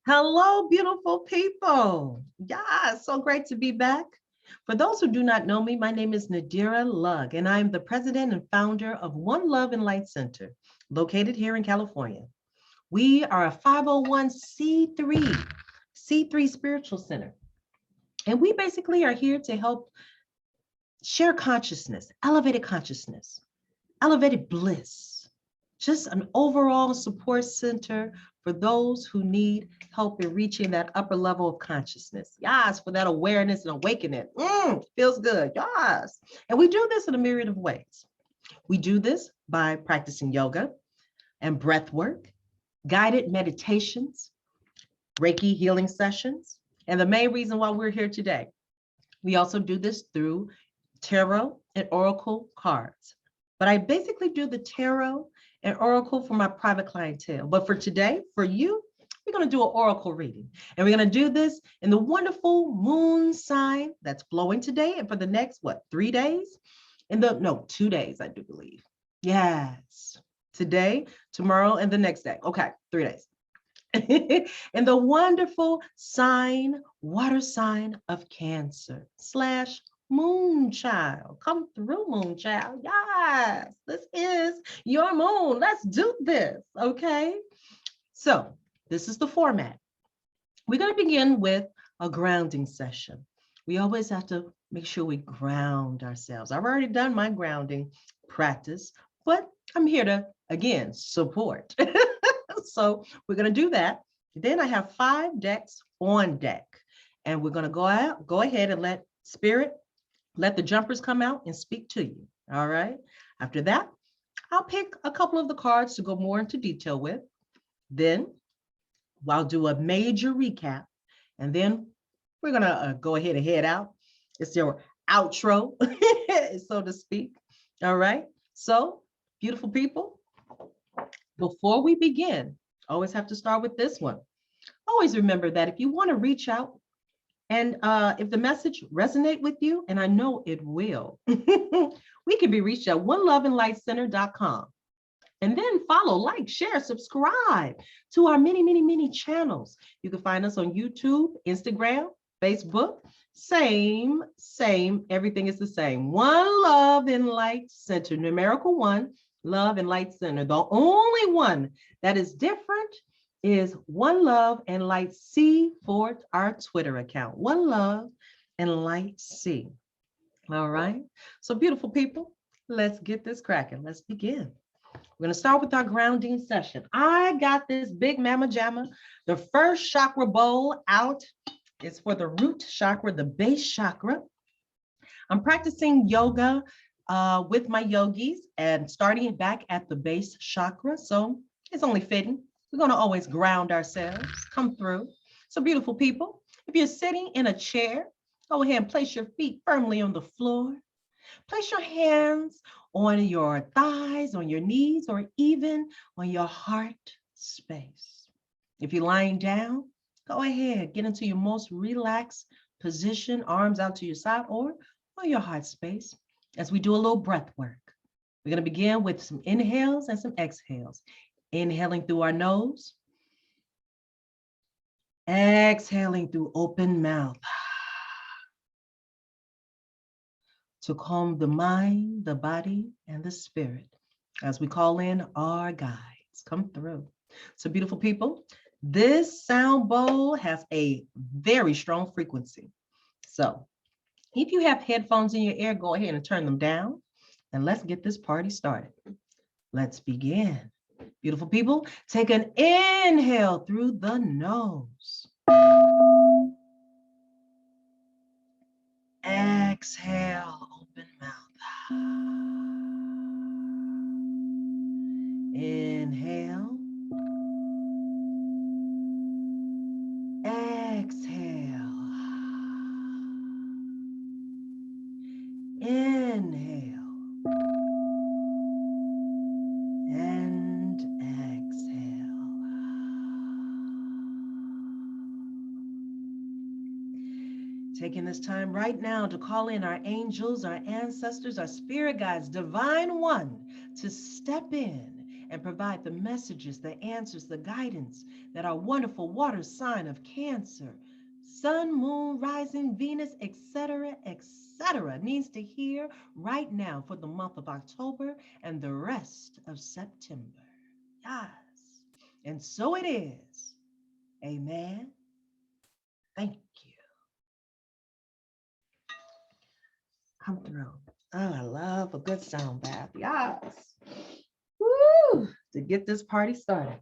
Hello, beautiful people. Yeah, so great to be back. For those who do not know me, my name is Nadira Lugg, and I am the president and founder of One Love and Light Center, located here in California. We are a 501c3 spiritual center, and we basically are here to help share consciousness, elevated bliss, just an overall support center for those who need help in reaching that upper level of consciousness. Yes, for that awareness and awakening. Feels good. Yes. And we do this in a myriad of ways. We do this by practicing yoga and breath work, guided meditations, Reiki healing sessions. And the main reason why we're here today, we also do this through tarot and oracle cards. But I basically do the tarot and oracle for my private clientele. But for today, for you, we're going to do an oracle reading. And we're going to do this in the wonderful moon sign that's flowing today and for the next, 3 days? 2 days, I do believe. Yes. Today, tomorrow, and the next day. Okay, 3 days. In the wonderful water sign of Cancer / moon child. Come through, moon child. Yes, this is your moon. Let's do this, okay? So this is the format. We're going to begin with a grounding session. We always have to make sure we ground ourselves. I've already done my grounding practice, but I'm here to, again, support. So we're going to do that. Then I have 5 decks on deck, and we're going to go ahead and let the jumpers come out and speak to you. All right. After that, I'll pick a couple of the cards to go more into detail with. Then I'll do a major recap, and then we're going to go ahead and head out. It's your outro, so to speak. All right. So, beautiful people, before we begin, always have to start with this one. Always remember that if you want to reach out and if the message resonate with you, and I know it will, we can be reached at oneloveandlightcenter.com. And then follow, like, share, subscribe to our many channels. You can find us on YouTube, Instagram, Facebook. Same, everything is the same. One Love and Light Center, numerical 1, Love and Light Center. The only one that is different is One Love and Light C for our Twitter account. One Love and Light C. All right. So beautiful people, let's get this cracking. Let's begin. We're going to start with our grounding session. I got this big mama jamma. The first chakra bowl out is for the root chakra, the base chakra. I'm practicing yoga with my yogis and starting back at the base chakra. So it's only fitting. We're going to always ground ourselves, come through. So beautiful people, if you're sitting in a chair, go ahead and place your feet firmly on the floor. Place your hands on your thighs, on your knees, or even on your heart space. If you're lying down, go ahead, get into your most relaxed position, arms out to your side or on your heart space as we do a little breath work. We're going to begin with some inhales and some exhales. Inhaling through our nose, exhaling through open mouth. To calm the mind, the body, and the spirit as we call in our guides. Come through. So beautiful people, this sound bowl has a very strong frequency. So if you have headphones in your ear, go ahead and turn them down and let's get this party started. Let's begin. Beautiful people, take an inhale through the nose. Exhale, open mouth. Inhale. Exhale. Inhale. And exhale. Taking this time right now to call in our angels, our ancestors, our spirit guides, divine one, to step in and provide the messages, the answers, the guidance that our wonderful water sign of Cancer, Sun, Moon, Rising, Venus, etc., needs to hear right now for the month of October and the rest of September. Yes. And so it is. Amen. Thank you. Come through. Oh, I love a good sound bath. Yes. Woo! To get this party started.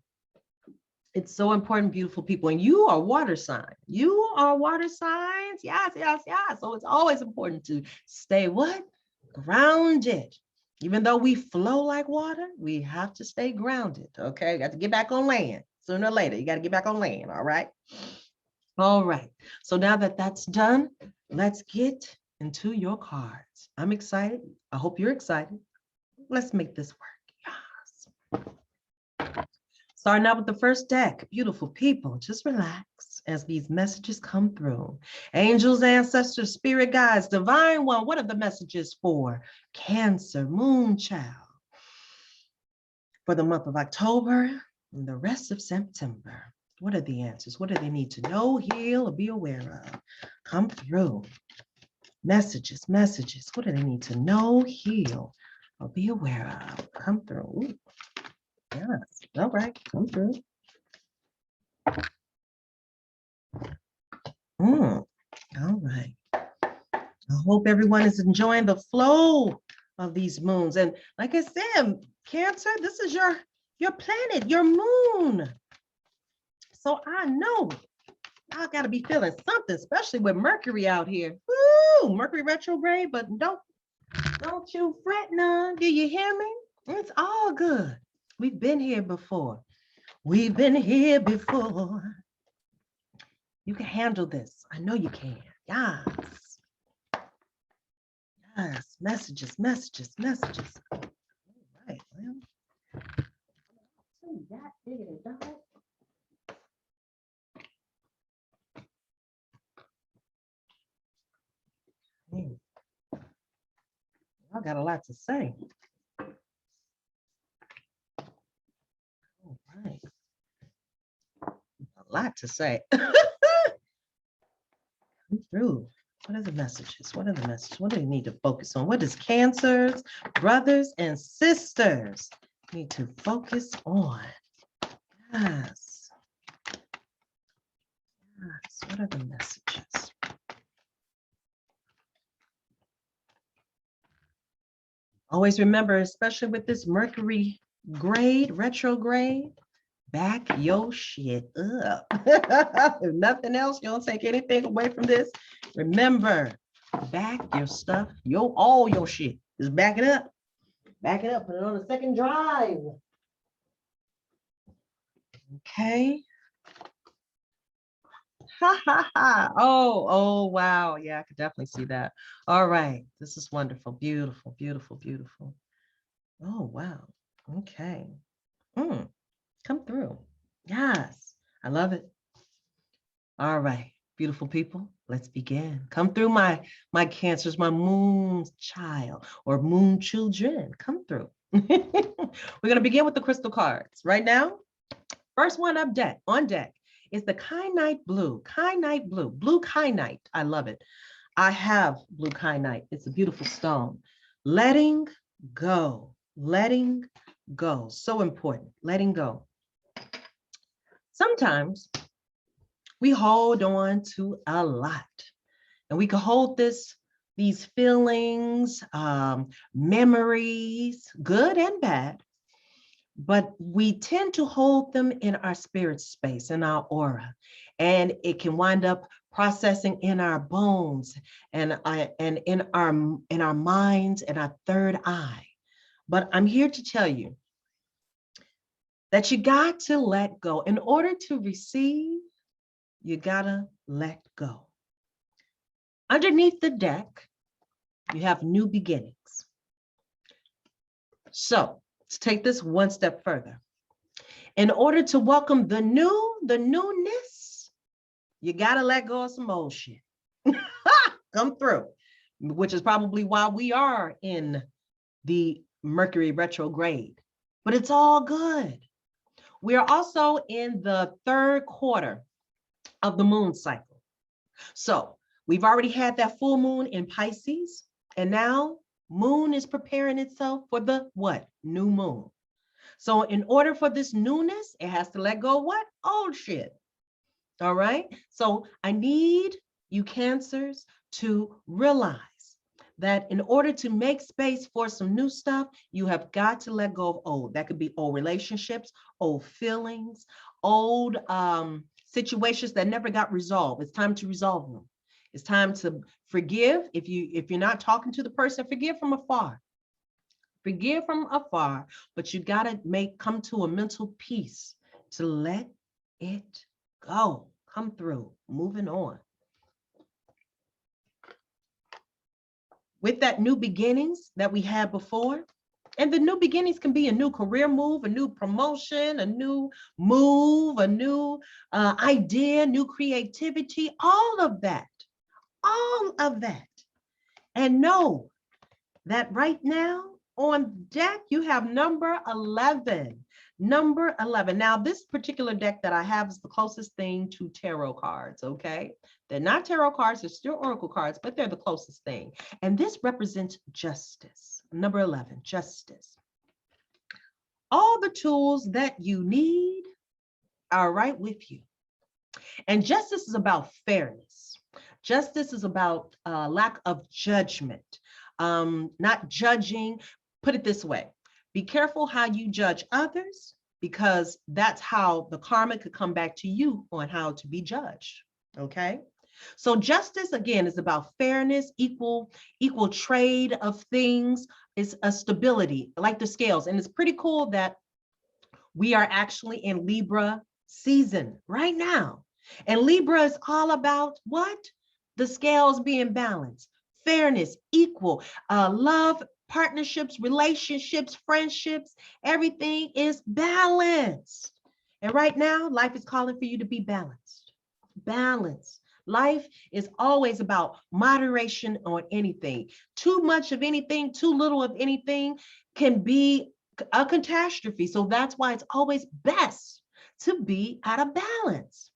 It's so important, beautiful people. And you are water sign. You are water signs. Yes, yes, yes. So it's always important to stay what? Grounded. Even though we flow like water, we have to stay grounded. Okay. You got to get back on land. Sooner or later, you got to get back on land. All right. All right. So now that that's done, let's get into your cards. I'm excited. I hope you're excited. Let's make this work. Yes. Starting out with the first deck. Beautiful people, just relax as these messages come through. Angels, ancestors, spirit guides, divine one. What are the messages for Cancer, moon child? For the month of October and the rest of September. What are the answers? What do they need to know, heal, or be aware of? Come through. Messages, messages. What do they need to know, heal, or be aware of? Come through. Ooh. Yes. All right. Come through. All right. I hope everyone is enjoying the flow of these moons. And like I said, Cancer, this is your planet, your moon. So I know y'all got to be feeling something, especially with Mercury out here. Woo! Mercury retrograde, but don't you fret none. Do you hear me? It's all good. We've been here before. We've been here before. You can handle this. I know you can. Yes. Yes. Messages, messages, messages. All right. Well, that diggity dog. I got a lot to say. All right. A lot to say. Come through. What are the messages? What are the messages? What do they need to focus on? What does Cancers, brothers, and sisters need to focus on? Yes. Yes. What are the messages? Always remember, especially with this Mercury retrograde, back your shit up. If nothing else, you don't take anything away from this. Remember, back your stuff, all your shit. Just back it up. Back it up, put it on the second drive. Okay. Ha ha ha. Oh, wow. Yeah, I could definitely see that. All right. This is wonderful. Beautiful, beautiful, beautiful. Oh, wow. Okay. Come through. Yes. I love it. All right. Beautiful people. Let's begin. Come through my Cancers, my moon child or moon children. Come through. We're going to begin with the crystal cards. Right now, first one on deck is the kyanite blue. Kyanite blue. Blue kyanite. I love it. I have blue kyanite. It's a beautiful stone. Letting go. Letting go. So important. Letting go. Sometimes we hold on to a lot. And we can hold these feelings, memories, good and bad, but we tend to hold them in our spirit space, in our aura, and it can wind up processing in our bones and in our minds and our third eye. But I'm here to tell you that you got to let go. In order to receive, you gotta let go. Underneath the deck, you have new beginnings. So let's take this one step further. In order to welcome the newness, you gotta let go of some old shit. Come through, which is probably why we are in the Mercury retrograde. but it's all good. We are also in the third quarter of the moon cycle. So we've already had that full moon in Pisces, and now moon is preparing itself for the what? New moon. So in order for this newness, it has to let go of what? Old shit. All right. So I need you Cancers to realize that in order to make space for some new stuff, you have got to let go of old. That could be old relationships, old feelings, old situations that never got resolved. It's time to resolve them. It's time to forgive. If you're not talking to the person, forgive from afar. Forgive from afar, but you got to come to a mental peace to let it go. Come through, moving on. With that new beginnings that we had before, and the new beginnings can be a new career move, a new promotion, a new move, a new idea, new creativity, all of that. And know that right now on deck, you have number 11. Number 11. Now, this particular deck that I have is the closest thing to tarot cards, okay? They're not tarot cards, they're still oracle cards, but they're the closest thing. And this represents justice. Number 11, justice. All the tools that you need are right with you. And justice is about fairness. Justice is about lack of judgment, not judging. Put it this way. Be careful how you judge others, because that's how the karma could come back to you on how to be judged, okay? So justice, again, is about fairness, equal trade of things. It's a stability, like the scales. And it's pretty cool that we are actually in Libra season right now. And Libra is all about what? The scales being balanced, fairness, equal, love, partnerships, relationships, friendships, everything is balanced. And right now, life is calling for you to be balanced. Balance. Life is always about moderation on anything. Too much of anything, too little of anything can be a catastrophe. So that's why it's always best to be out of balance.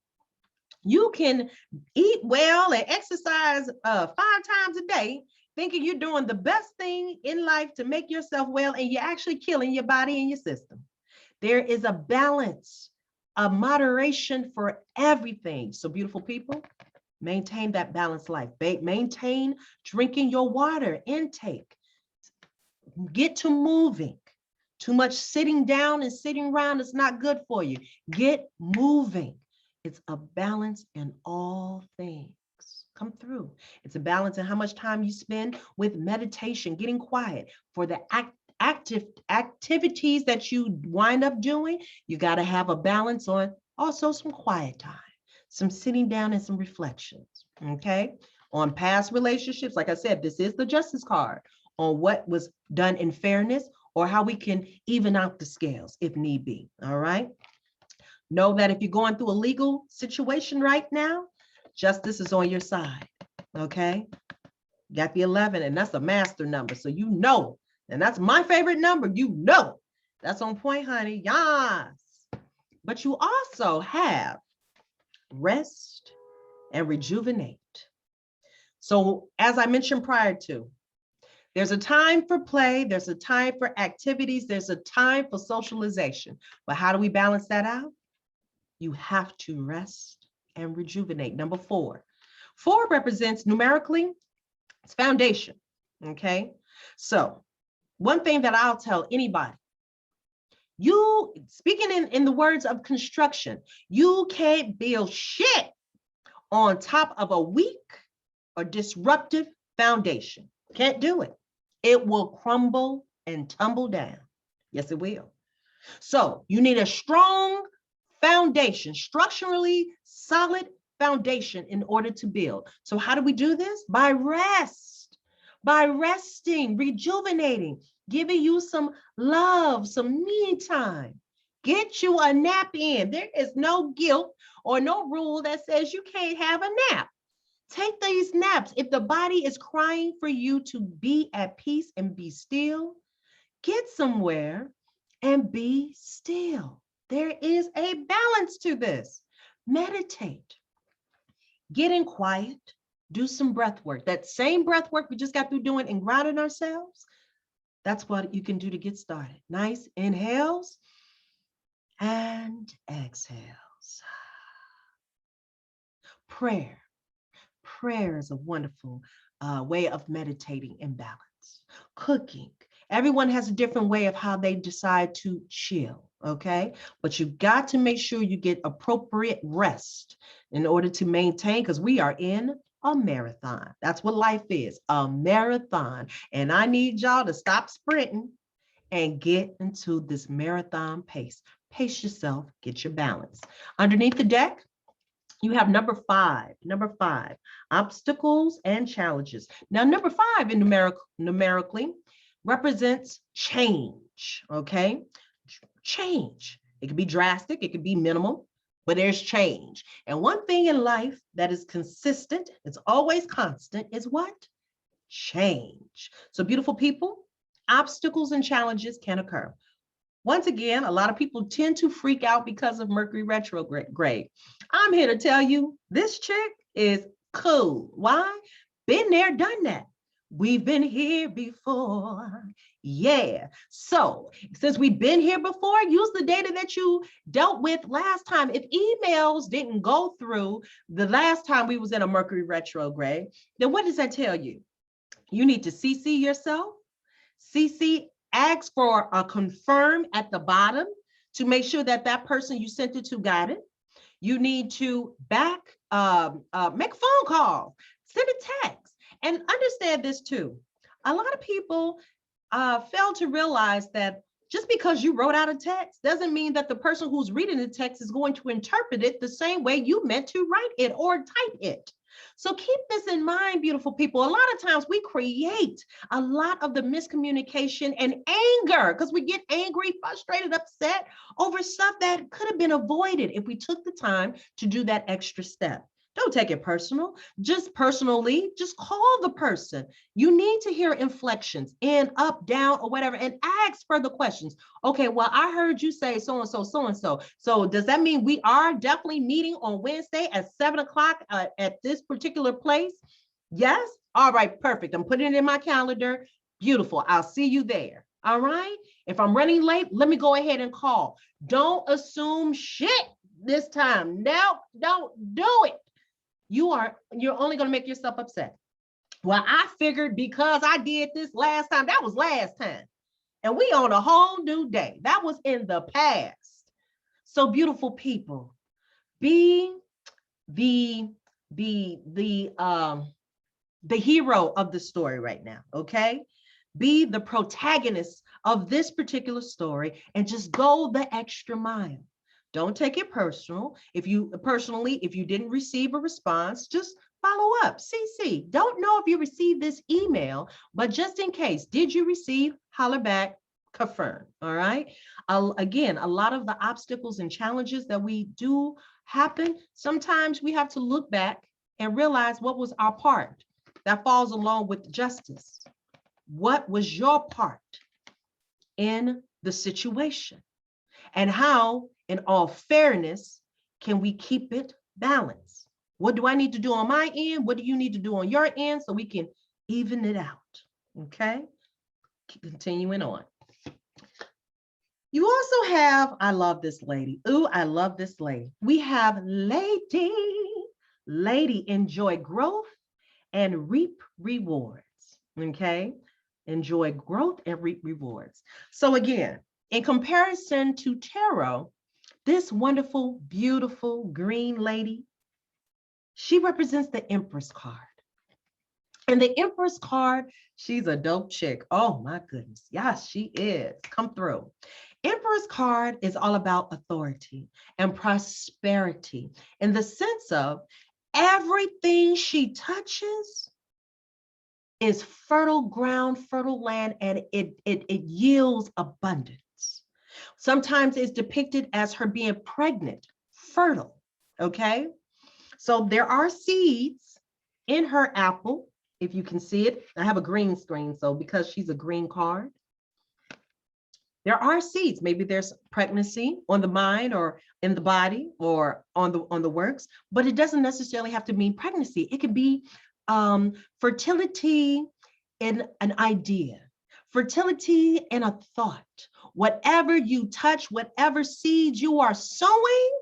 You can eat well and exercise 5 times a day, thinking you're doing the best thing in life to make yourself well, and you're actually killing your body and your system. There is a balance, a moderation for everything. So beautiful people, maintain that balanced life. Maintain drinking your water intake. Get to moving. Too much sitting down and sitting around is not good for you. Get moving. It's a balance in all things. Come through. It's a balance in how much time you spend with meditation, getting quiet. For the active activities that you wind up doing, you got to have a balance on also some quiet time, some sitting down and some reflections, okay? On past relationships, like I said, this is the justice card on what was done in fairness or how we can even out the scales if need be, all right? Know that if you're going through a legal situation right now, justice is on your side, okay? Got the 11, and that's a master number, so you know, and that's my favorite number, you know. That's on point, honey, yes. But you also have rest and rejuvenate. So as I mentioned prior to, there's a time for play, there's a time for activities, there's a time for socialization. But how do we balance that out? You have to rest and rejuvenate. Number 4. 4 represents numerically, it's foundation, okay? So one thing that I'll tell anybody, you, speaking in the words of construction, you can't build shit on top of a weak or disruptive foundation. Can't do it. It will crumble and tumble down. Yes, it will. So you need a strong foundation, structurally solid foundation in order to build. So how do we do this? By rest, by resting, rejuvenating, giving you some love, some me time. Get you a nap in. There is no guilt or no rule that says you can't have a nap. Take these naps. If the body is crying for you to be at peace and be still, get somewhere and be still. There is a balance to this. Meditate, get in quiet, do some breath work. That same breath work we just got through doing and grounding ourselves, that's what you can do to get started. Nice inhales and exhales. Prayer. Prayer is a wonderful way of meditating in balance. Cooking. Everyone has a different way of how they decide to chill, okay? But you've got to make sure you get appropriate rest in order to maintain, because we are in a marathon. That's what life is, a marathon. And I need y'all to stop sprinting and get into this marathon pace. Pace yourself, get your balance. Underneath the deck, you have number five, obstacles and challenges. Now, number five in numerically represents change, okay? Change. It could be drastic, it could be minimal, but there's change. And one thing in life that is consistent, it's always constant, is what? Change. So beautiful people, obstacles and challenges can occur. Once again, a lot of people tend to freak out because of Mercury retrograde. I'm here to tell you, this chick is cool. Why? Been there, done that. We've been here before. Yeah. So since we've been here before, use the data that you dealt with last time. If emails didn't go through the last time we was in a Mercury retrograde, then what does that tell you? You need to CC yourself, ask for a confirm at the bottom to make sure that that person you sent it to got it. You need to make a phone call, send a text, and understand this too. A lot of people fail to realize that just because you wrote out a text doesn't mean that the person who's reading the text is going to interpret it the same way you meant to write it or type it. So keep this in mind, beautiful people. A lot of times we create a lot of the miscommunication and anger because we get angry, frustrated, upset over stuff that could have been avoided if we took the time to do that extra step. Don't take it personal. Just personally, just call the person. You need to hear inflections in, up, down, or whatever, and ask further questions. Okay, well, I heard you say so-and-so, so-and-so. So does that mean we are definitely meeting on Wednesday at 7 o'clock at this particular place? Yes? All right, perfect. I'm putting it in my calendar. Beautiful. I'll see you there. All right? If I'm running late, let me go ahead and call. Don't assume shit this time. No, don't do it. You're only going to make yourself upset. Well, I figured because I did this last time, that was last time. And we on a whole new day. That was in the past. So beautiful people, be the hero of the story right now, okay? Be the protagonist of this particular story and just go the extra mile. Don't take it personal. If you didn't receive a response, just follow up, CC. Don't know if you received this email, but just in case, did you receive? Holler back, confirm, all right? Again, a lot of the obstacles and challenges that we do happen, sometimes we have to look back and realize what was our part. That falls along with justice. What was your part in the situation? And how, in all fairness, can we keep it balanced? What do I need to do on my end? What do you need to do on your end so we can even it out? Okay, continuing on. You also have, I love this lady. Ooh, I love this lady. We have lady. Lady, enjoy growth and reap rewards. Okay, enjoy growth and reap rewards. So again, in comparison to tarot, this wonderful, beautiful green lady, she represents the Empress card. And the Empress card, she's a dope chick. Oh my goodness. Yes, she is. Come through. Empress card is all about authority and prosperity in the sense of everything she touches is fertile ground, fertile land, and it yields abundance. Sometimes it's depicted as her being pregnant, fertile, okay? So there are seeds in her apple, if you can see it. I have a green screen, so because she's a green card. There are seeds. Maybe there's pregnancy on the mind or in the body or on the works, but it doesn't necessarily have to mean pregnancy. It could be fertility in an idea, fertility in a thought. Whatever you touch, whatever seeds you are sowing,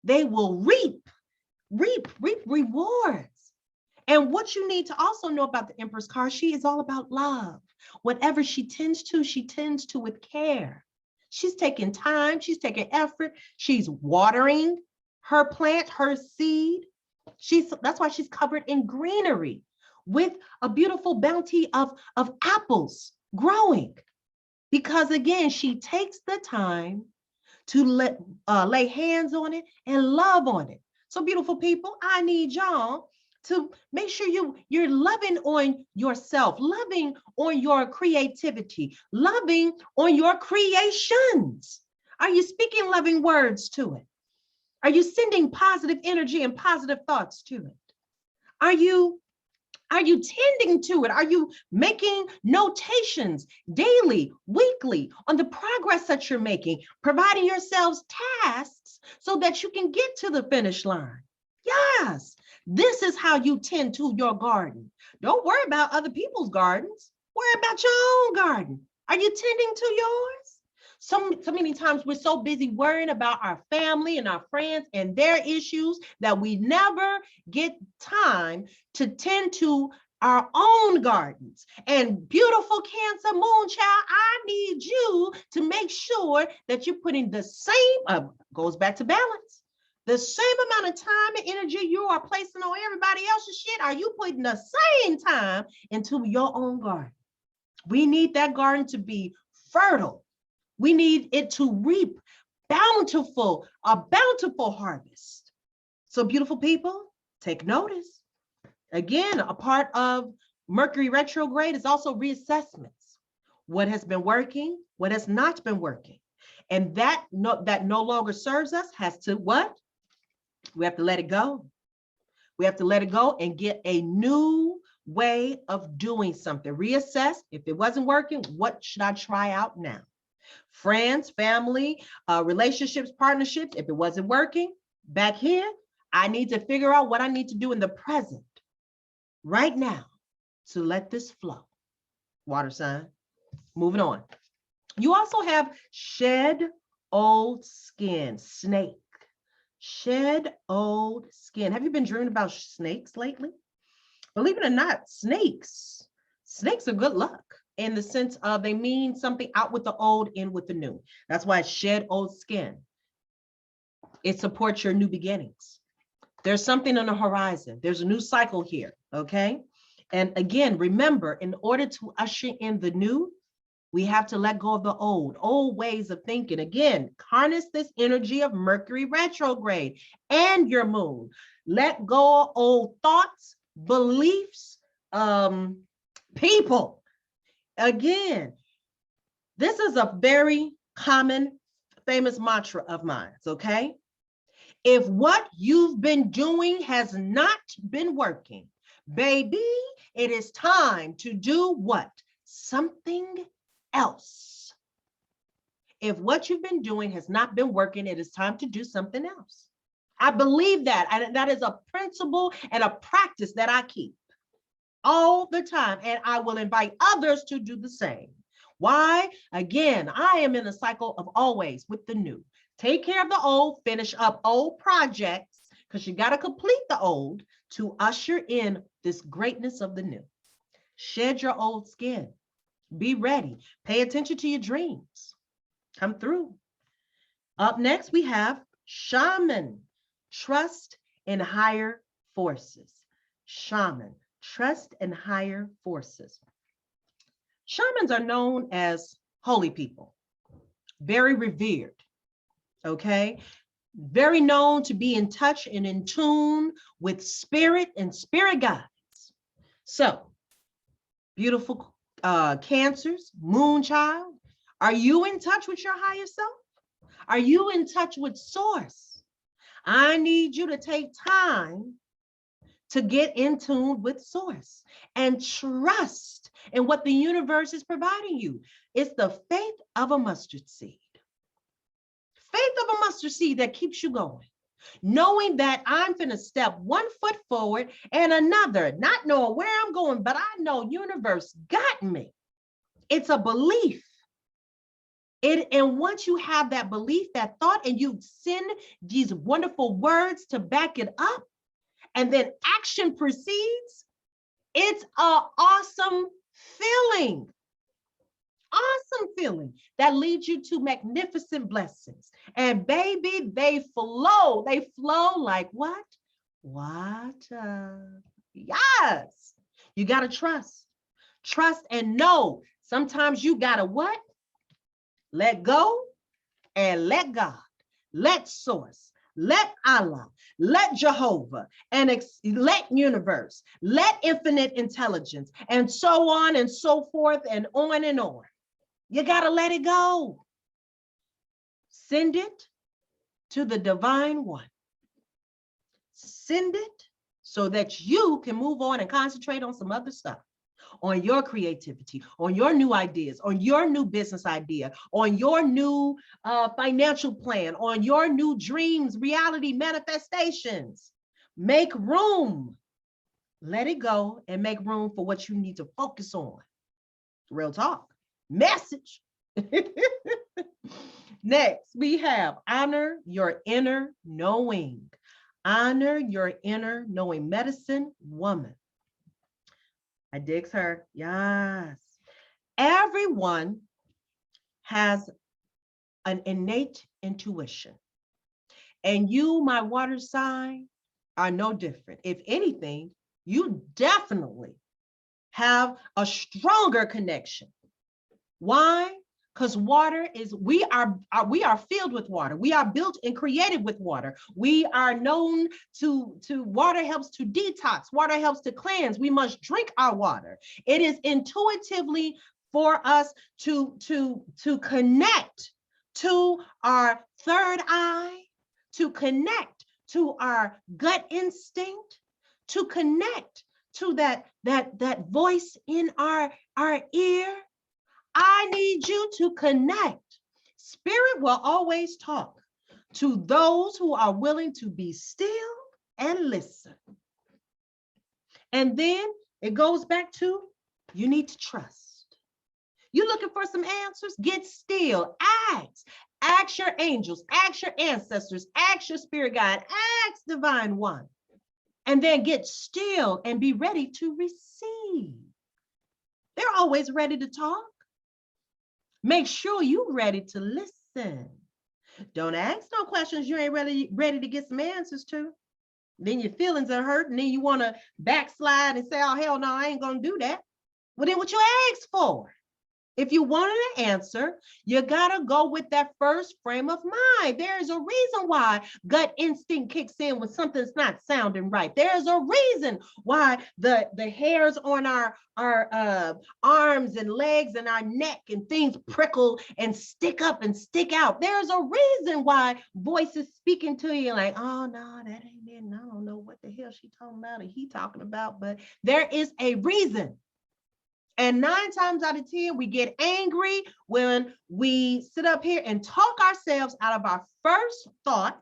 they will reap rewards. And what you need to also know about the Empress card, she is all about love. Whatever she tends to with care. She's taking time, she's taking effort, she's watering her plant, her seed. That's why she's covered in greenery with a beautiful bounty of apples growing. Because again, she takes the time to lay hands on it and love on it. So beautiful people, I need y'all to make sure you're loving on yourself, loving on your creativity, loving on your creations. Are you speaking loving words to it? Are you sending positive energy and positive thoughts to it? Are you tending to it? Are you making notations daily, weekly on the progress that you're making, providing yourselves tasks so that you can get to the finish line? Yes, this is how you tend to your garden. Don't worry about other people's gardens. Worry about your own garden. Are you tending to yours? So many times we're so busy worrying about our family and our friends and their issues that we never get time to tend to our own gardens. And beautiful Cancer moon child, I need you to make sure that you're putting the same, goes back to balance. The same amount of time and energy you are placing on everybody else's shit, are you putting the same time into your own garden? We need that garden to be fertile. We need it to reap a bountiful harvest. So beautiful people, take notice. Again, a part of Mercury retrograde is also reassessments. What has been working, what has not been working. And that no longer serves us has to what? We have to let it go. We have to let it go and get a new way of doing something. Reassess. If it wasn't working, what should I try out now? Friends, family, relationships, partnerships. If it wasn't working, back here, I need to figure out what I need to do in the present, right now, to let this flow. Water sign. Moving on. You also have shed old skin, snake. Shed old skin. Have you been dreaming about snakes lately? Believe it or not, snakes are good luck in the sense of they mean something out with the old, in with the new. That's why it's shed old skin. It supports your new beginnings. There's something on the horizon. There's a new cycle here, okay? And again, remember, in order to usher in the new, we have to let go of the old ways of thinking. Again, harness this energy of Mercury retrograde and your moon. Let go of old thoughts, beliefs, people. Again, this is a very common, famous mantra of mine, okay? If what you've been doing has not been working, baby, it is time to do what? Something else. If what you've been doing has not been working, it is time to do something else. I believe that. And that is a principle and a practice that I keep all the time. And I will invite others to do the same. Why? Again, I am in a cycle of always with the new. Take care of the old, finish up old projects, because you got to complete the old to usher in this greatness of the new. Shed your old skin. Be ready. Pay attention to your dreams. Come through. Up next, we have shaman. Trust in higher forces. Shaman. Trust in higher forces. Shamans are known as holy people. Very revered. Okay? Very known to be in touch and in tune with spirit and spirit guides. So, beautiful Cancers, moon child, are you in touch with your higher self? Are you in touch with source? I need you to take time to get in tune with source and trust and what the universe is providing you. It's the faith of a mustard seed. Faith of a mustard seed that keeps you going. Knowing that I'm going to step 1 foot forward and another, not knowing where I'm going, but I know universe got me. It's a belief. And once you have that belief, that thought, and you send these wonderful words to back it up, and then action proceeds, it's an awesome feeling. Awesome feeling that leads you to magnificent blessings. And baby, they flow. They flow like what? Water. Yes. You got to trust. Trust and know. Sometimes you got to what? Let go and let God. Let source. Let Allah, let Jehovah, and let universe, let infinite intelligence, and so on and so forth and on and on. You got to let it go. Send it to the divine one. Send it so that you can move on and concentrate on some other stuff, on your creativity, on your new ideas, on your new business idea, on your new financial plan, on your new dreams, reality manifestations. Make room. Let it go and make room for what you need to focus on. Real talk. Message. Next, we have honor your inner knowing. Honor your inner knowing. Medicine woman. I digs her. Yes. Everyone has an innate intuition. And you, my water sign, are no different. If anything, you definitely have a stronger connection. Why? Because water is, we are filled with water. We are built and created with water. We are known to water helps to detox. Water helps to cleanse. We must drink our water. It is intuitively for us to connect to our third eye, to connect to our gut instinct, to connect to that voice in our ear. I need you to connect. Spirit will always talk to those who are willing to be still and listen. And then it goes back to, you need to trust. You're looking for some answers? Get still. Ask your angels, ask your ancestors, ask your spirit guide, ask divine one. And then get still and be ready to receive. They're always ready to talk. Make sure you're ready to listen. Don't ask no questions you ain't ready to get some answers to. Then your feelings are hurt, and then you want to backslide and say, oh, hell no, I ain't going to do that. Well, then what you asked for? If you wanted an answer, you got to go with that first frame of mind. There is a reason why gut instinct kicks in when something's not sounding right. There's a reason why the hairs on our arms and legs and our neck and things prickle and stick up and stick out. There's a reason why voices speaking to you like, oh, no, that ain't it. And I don't know what the hell she talking about or he talking about, but there is a reason. And 9 times out of 10, we get angry when we sit up here and talk ourselves out of our first thought,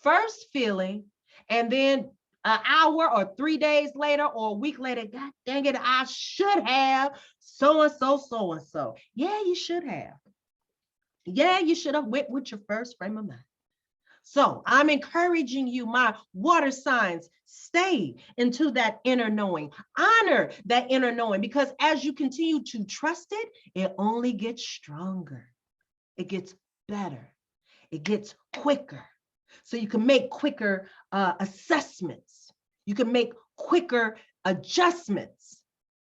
first feeling, and then an hour or 3 days later or a week later, God dang it, I should have so-and-so, so-and-so. Yeah, you should have. Yeah, you should have went with your first frame of mind. So I'm encouraging you, my water signs, stay into that inner knowing, honor that inner knowing, because as you continue to trust it, it only gets stronger. It gets better. It gets quicker. So you can make quicker assessments. You can make quicker adjustments.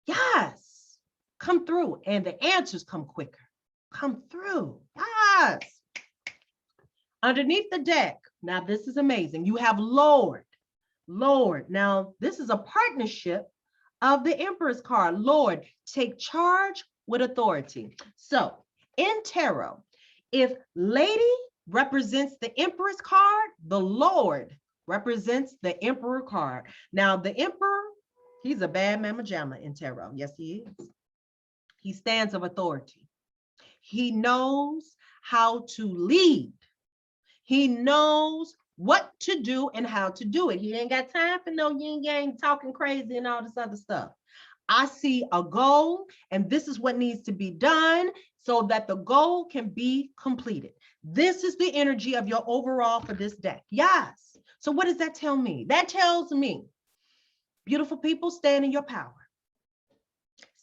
Yes, come through, and the answers come quicker. Come through. Yes. Underneath the deck, now this is amazing. You have Lord. Now this is a partnership of the Emperor's card. Lord, take charge with authority. So in tarot, if Lady represents the Emperor's card, the Lord represents the Emperor card. Now the Emperor, he's a bad mamma jamma in tarot. Yes, he is. He stands of authority. He knows how to lead. He knows what to do and how to do it. He ain't got time for no yin yang talking crazy and all this other stuff. I see a goal, and this is what needs to be done so that the goal can be completed. This is the energy of your overall for this deck. Yes. So what does that tell me? That tells me, beautiful people, stand in your power.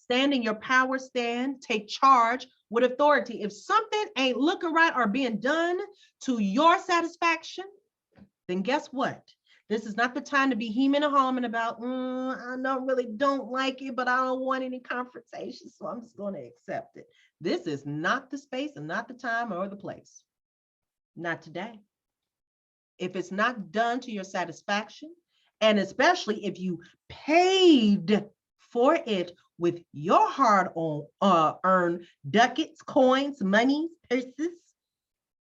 Stand in your power, stand, take charge with authority. If something ain't looking right or being done to your satisfaction, then guess what? This is not the time to be hemming and hawing about, I don't like it, but I don't want any confrontation, so I'm just going to accept it. This is not the space and not the time or the place. Not today. If it's not done to your satisfaction, and especially if you paid for it with your hard-earned ducats, coins, monies, purses,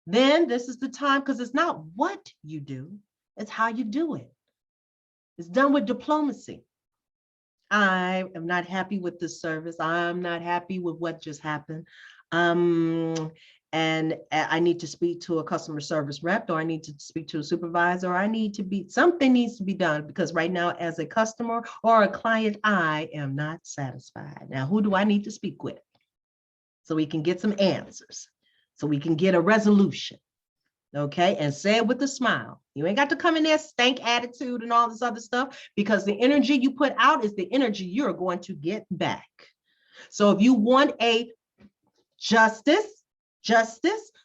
then this is the time, because it's not what you do, it's how you do it. It's done with diplomacy. I am not happy with this service. I'm not happy with what just happened. And I need to speak to a customer service rep, or I need to speak to a supervisor, or something needs to be done, because right now as a customer or a client, I am not satisfied. Now, who do I need to speak with? So we can get some answers, so we can get a resolution. Okay, and say it with a smile. You ain't got to come in there stank attitude and all this other stuff, because the energy you put out is the energy you're going to get back. So if you want a justice.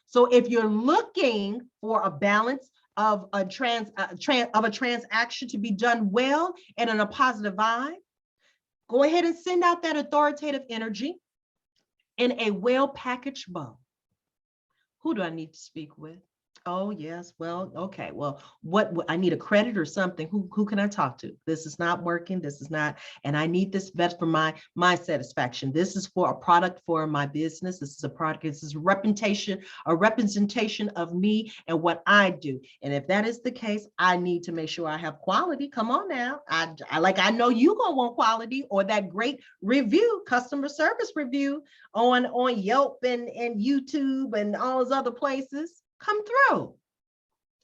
So if you're looking for a balance of a transaction to be done well and in a positive vibe, go ahead and send out that authoritative energy in a well-packaged bow. Who do I need to speak with? Oh, yes. Well, okay. Well, what I need a credit or something. Who can I talk to? This is not working. This is not, and I need this best for my satisfaction. This is for a product for my business. This is a product. This is a representation of me and what I do. And if that is the case, I need to make sure I have quality. Come on now. I know you gonna want quality, or that great review, customer service review on Yelp and YouTube and all those other places. Come through.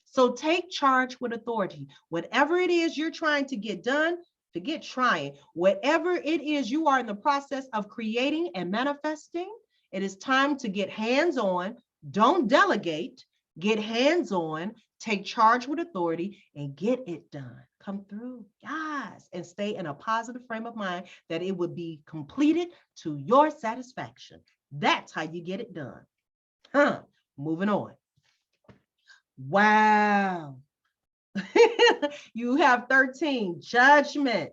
So take charge with authority. Whatever it is you're trying to get done, forget trying. Whatever it is you are in the process of creating and manifesting, it is time to get hands-on. Don't delegate. Get hands-on, take charge with authority, and get it done. Come through, yes, and stay in a positive frame of mind that it would be completed to your satisfaction. That's how you get it done. Moving on. Wow. You have 13, judgment.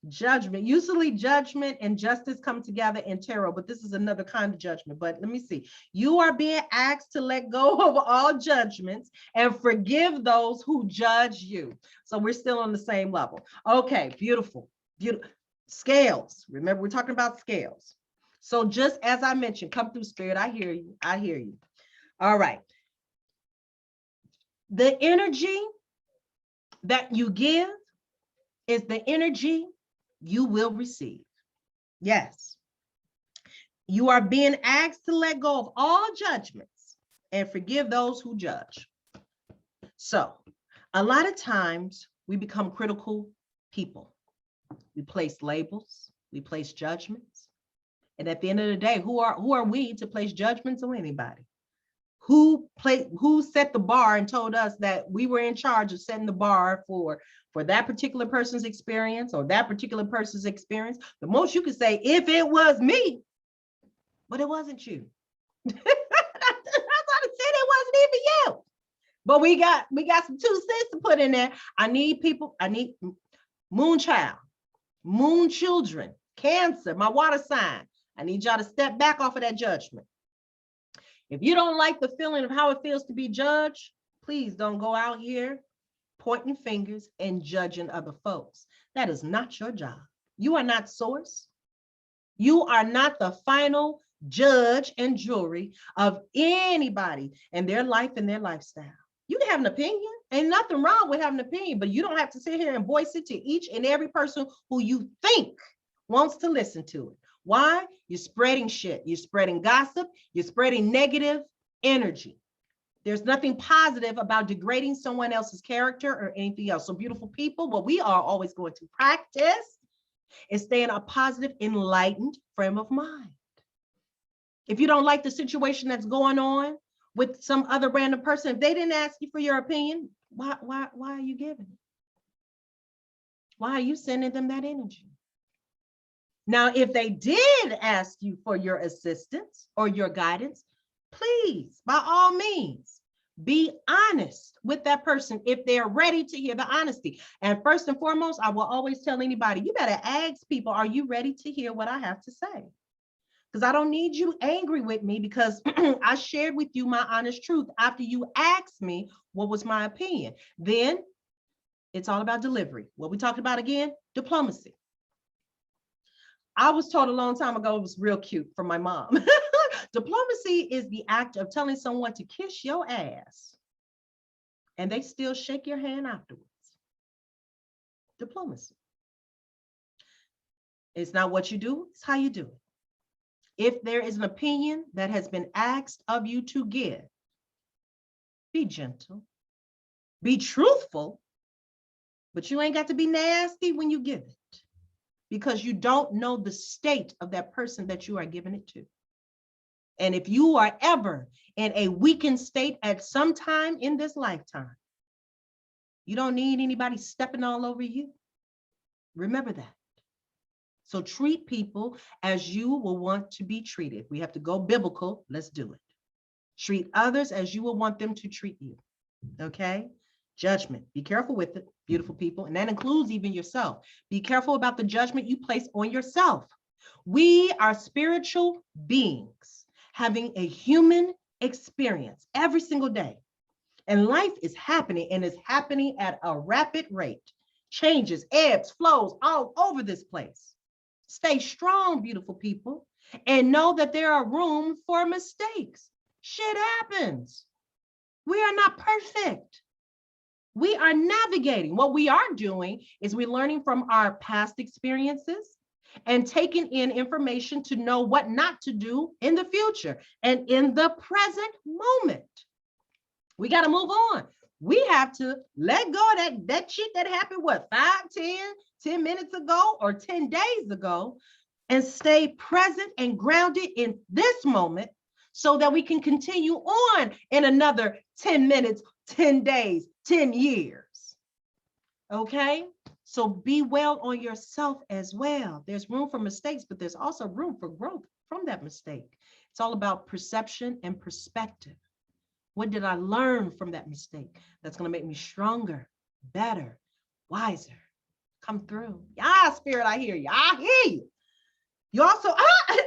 Usually judgment and justice come together in tarot, but this is another kind of judgment. But let me see. You are being asked to let go of all judgments and forgive those who judge you. So we're still on the same level. Okay, beautiful. Scales. Remember, we're talking about scales. So just as I mentioned, come through, Spirit. I hear you. All right. The energy that you give is the energy you will receive. Yes. You are being asked to let go of all judgments and forgive those who judge. So, a lot of times we become critical people. We place labels, we place judgments. And at the end of the day, who are we to place judgments on anybody? Who set the bar and told us that we were in charge of setting the bar for that particular person's experience or that particular person's experience? The most you could say, if it was me, but it wasn't you. That's what I said, it wasn't even you. But we got some 2 cents to put in there. I need moon child, moon children, Cancer, my water sign. I need y'all to step back off of that judgment. If you don't like the feeling of how it feels to be judged, please don't go out here pointing fingers and judging other folks. That is not your job. You are not source. You are not the final judge and jury of anybody and their life and their lifestyle. You can have an opinion. Ain't nothing wrong with having an opinion, but you don't have to sit here and voice it to each and every person who you think wants to listen to it. Why? You're spreading shit. You're spreading gossip. You're spreading negative energy. There's nothing positive about degrading someone else's character or anything else. So beautiful people, what we are always going to practice is stay in a positive, enlightened frame of mind. If you don't like the situation that's going on with some other random person, if they didn't ask you for your opinion, why are you giving it? Why are you sending them that energy? Now, if they did ask you for your assistance or your guidance, please, by all means, be honest with that person if they're ready to hear the honesty. And first and foremost, I will always tell anybody, you better ask people, are you ready to hear what I have to say? Because I don't need you angry with me because I shared with you my honest truth after you asked me what was my opinion. Then it's all about delivery. What we talked about again, diplomacy. I was told a long time ago, it was real cute from my mom. Diplomacy is the act of telling someone to kiss your ass and they still shake your hand afterwards. Diplomacy. It's not what you do, it's how you do it. If there is an opinion that has been asked of you to give, be gentle, be truthful, but you ain't got to be nasty when you give it because you don't know the state of that person that you are giving it to. And if you are ever in a weakened state at some time in this lifetime, you don't need anybody stepping all over you. Remember that. So treat people as you will want to be treated. We have to go biblical. Let's do it. Treat others as you will want them to treat you. Okay? Judgment. Be careful with it, beautiful people. And that includes even yourself. Be careful about the judgment you place on yourself. We are spiritual beings having a human experience every single day. And life is happening and is happening at a rapid rate. Changes, ebbs, flows all over this place. Stay strong, beautiful people, and know that there are room for mistakes. Shit happens. We are not perfect. We are navigating. What we are doing is we're learning from our past experiences and taking in information to know what not to do in the future and in the present moment. We got to move on. We have to let go of that shit that happened, what, 10 minutes ago or 10 days ago, and stay present and grounded in this moment so that we can continue on in another 10 minutes, 10 days, 10 years. Okay? So be well on yourself as well. There's room for mistakes, but there's also room for growth from that mistake. It's all about perception and perspective. What did I learn from that mistake that's going to make me stronger, better, wiser? Come through. Yeah, spirit, I hear you. I hear you. You also,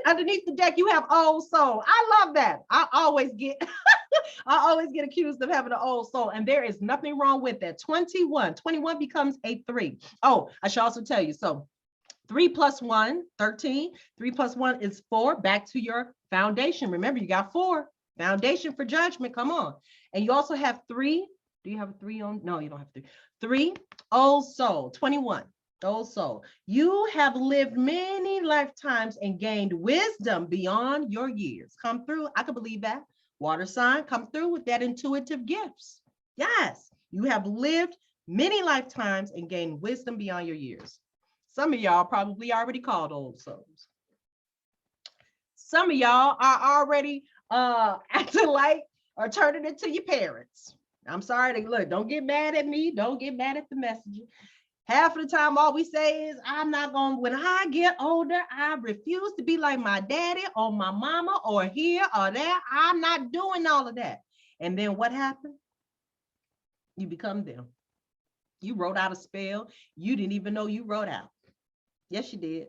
underneath the deck, you have old soul. I love that. I always get accused of having an old soul, and there is nothing wrong with that. 21 becomes a 3. Oh, I should also tell you, so 3 plus 1, 13. 3 plus 1 is 4. Back to your foundation. Remember, you got 4. Foundation for judgment. Come on. And you also have 3. Do you have a 3 on? No, you don't have 3. 3, old soul. 21, old soul. You have lived many lifetimes and gained wisdom beyond your years. Come through. I can believe that. Water sign, come through with that intuitive gifts. Yes, you have lived many lifetimes and gained wisdom beyond your years. Some of y'all probably already called old souls. Some of y'all are already acting like or turning into your parents. I'm sorry to look, don't get mad at me. Don't get mad at the messenger. Half of the time, all we say is, I'm not going, when I get older, I refuse to be like my daddy or my mama or here or there. I'm not doing all of that. And then what happened? You become them. You wrote out a spell you didn't even know you wrote out. Yes, you did.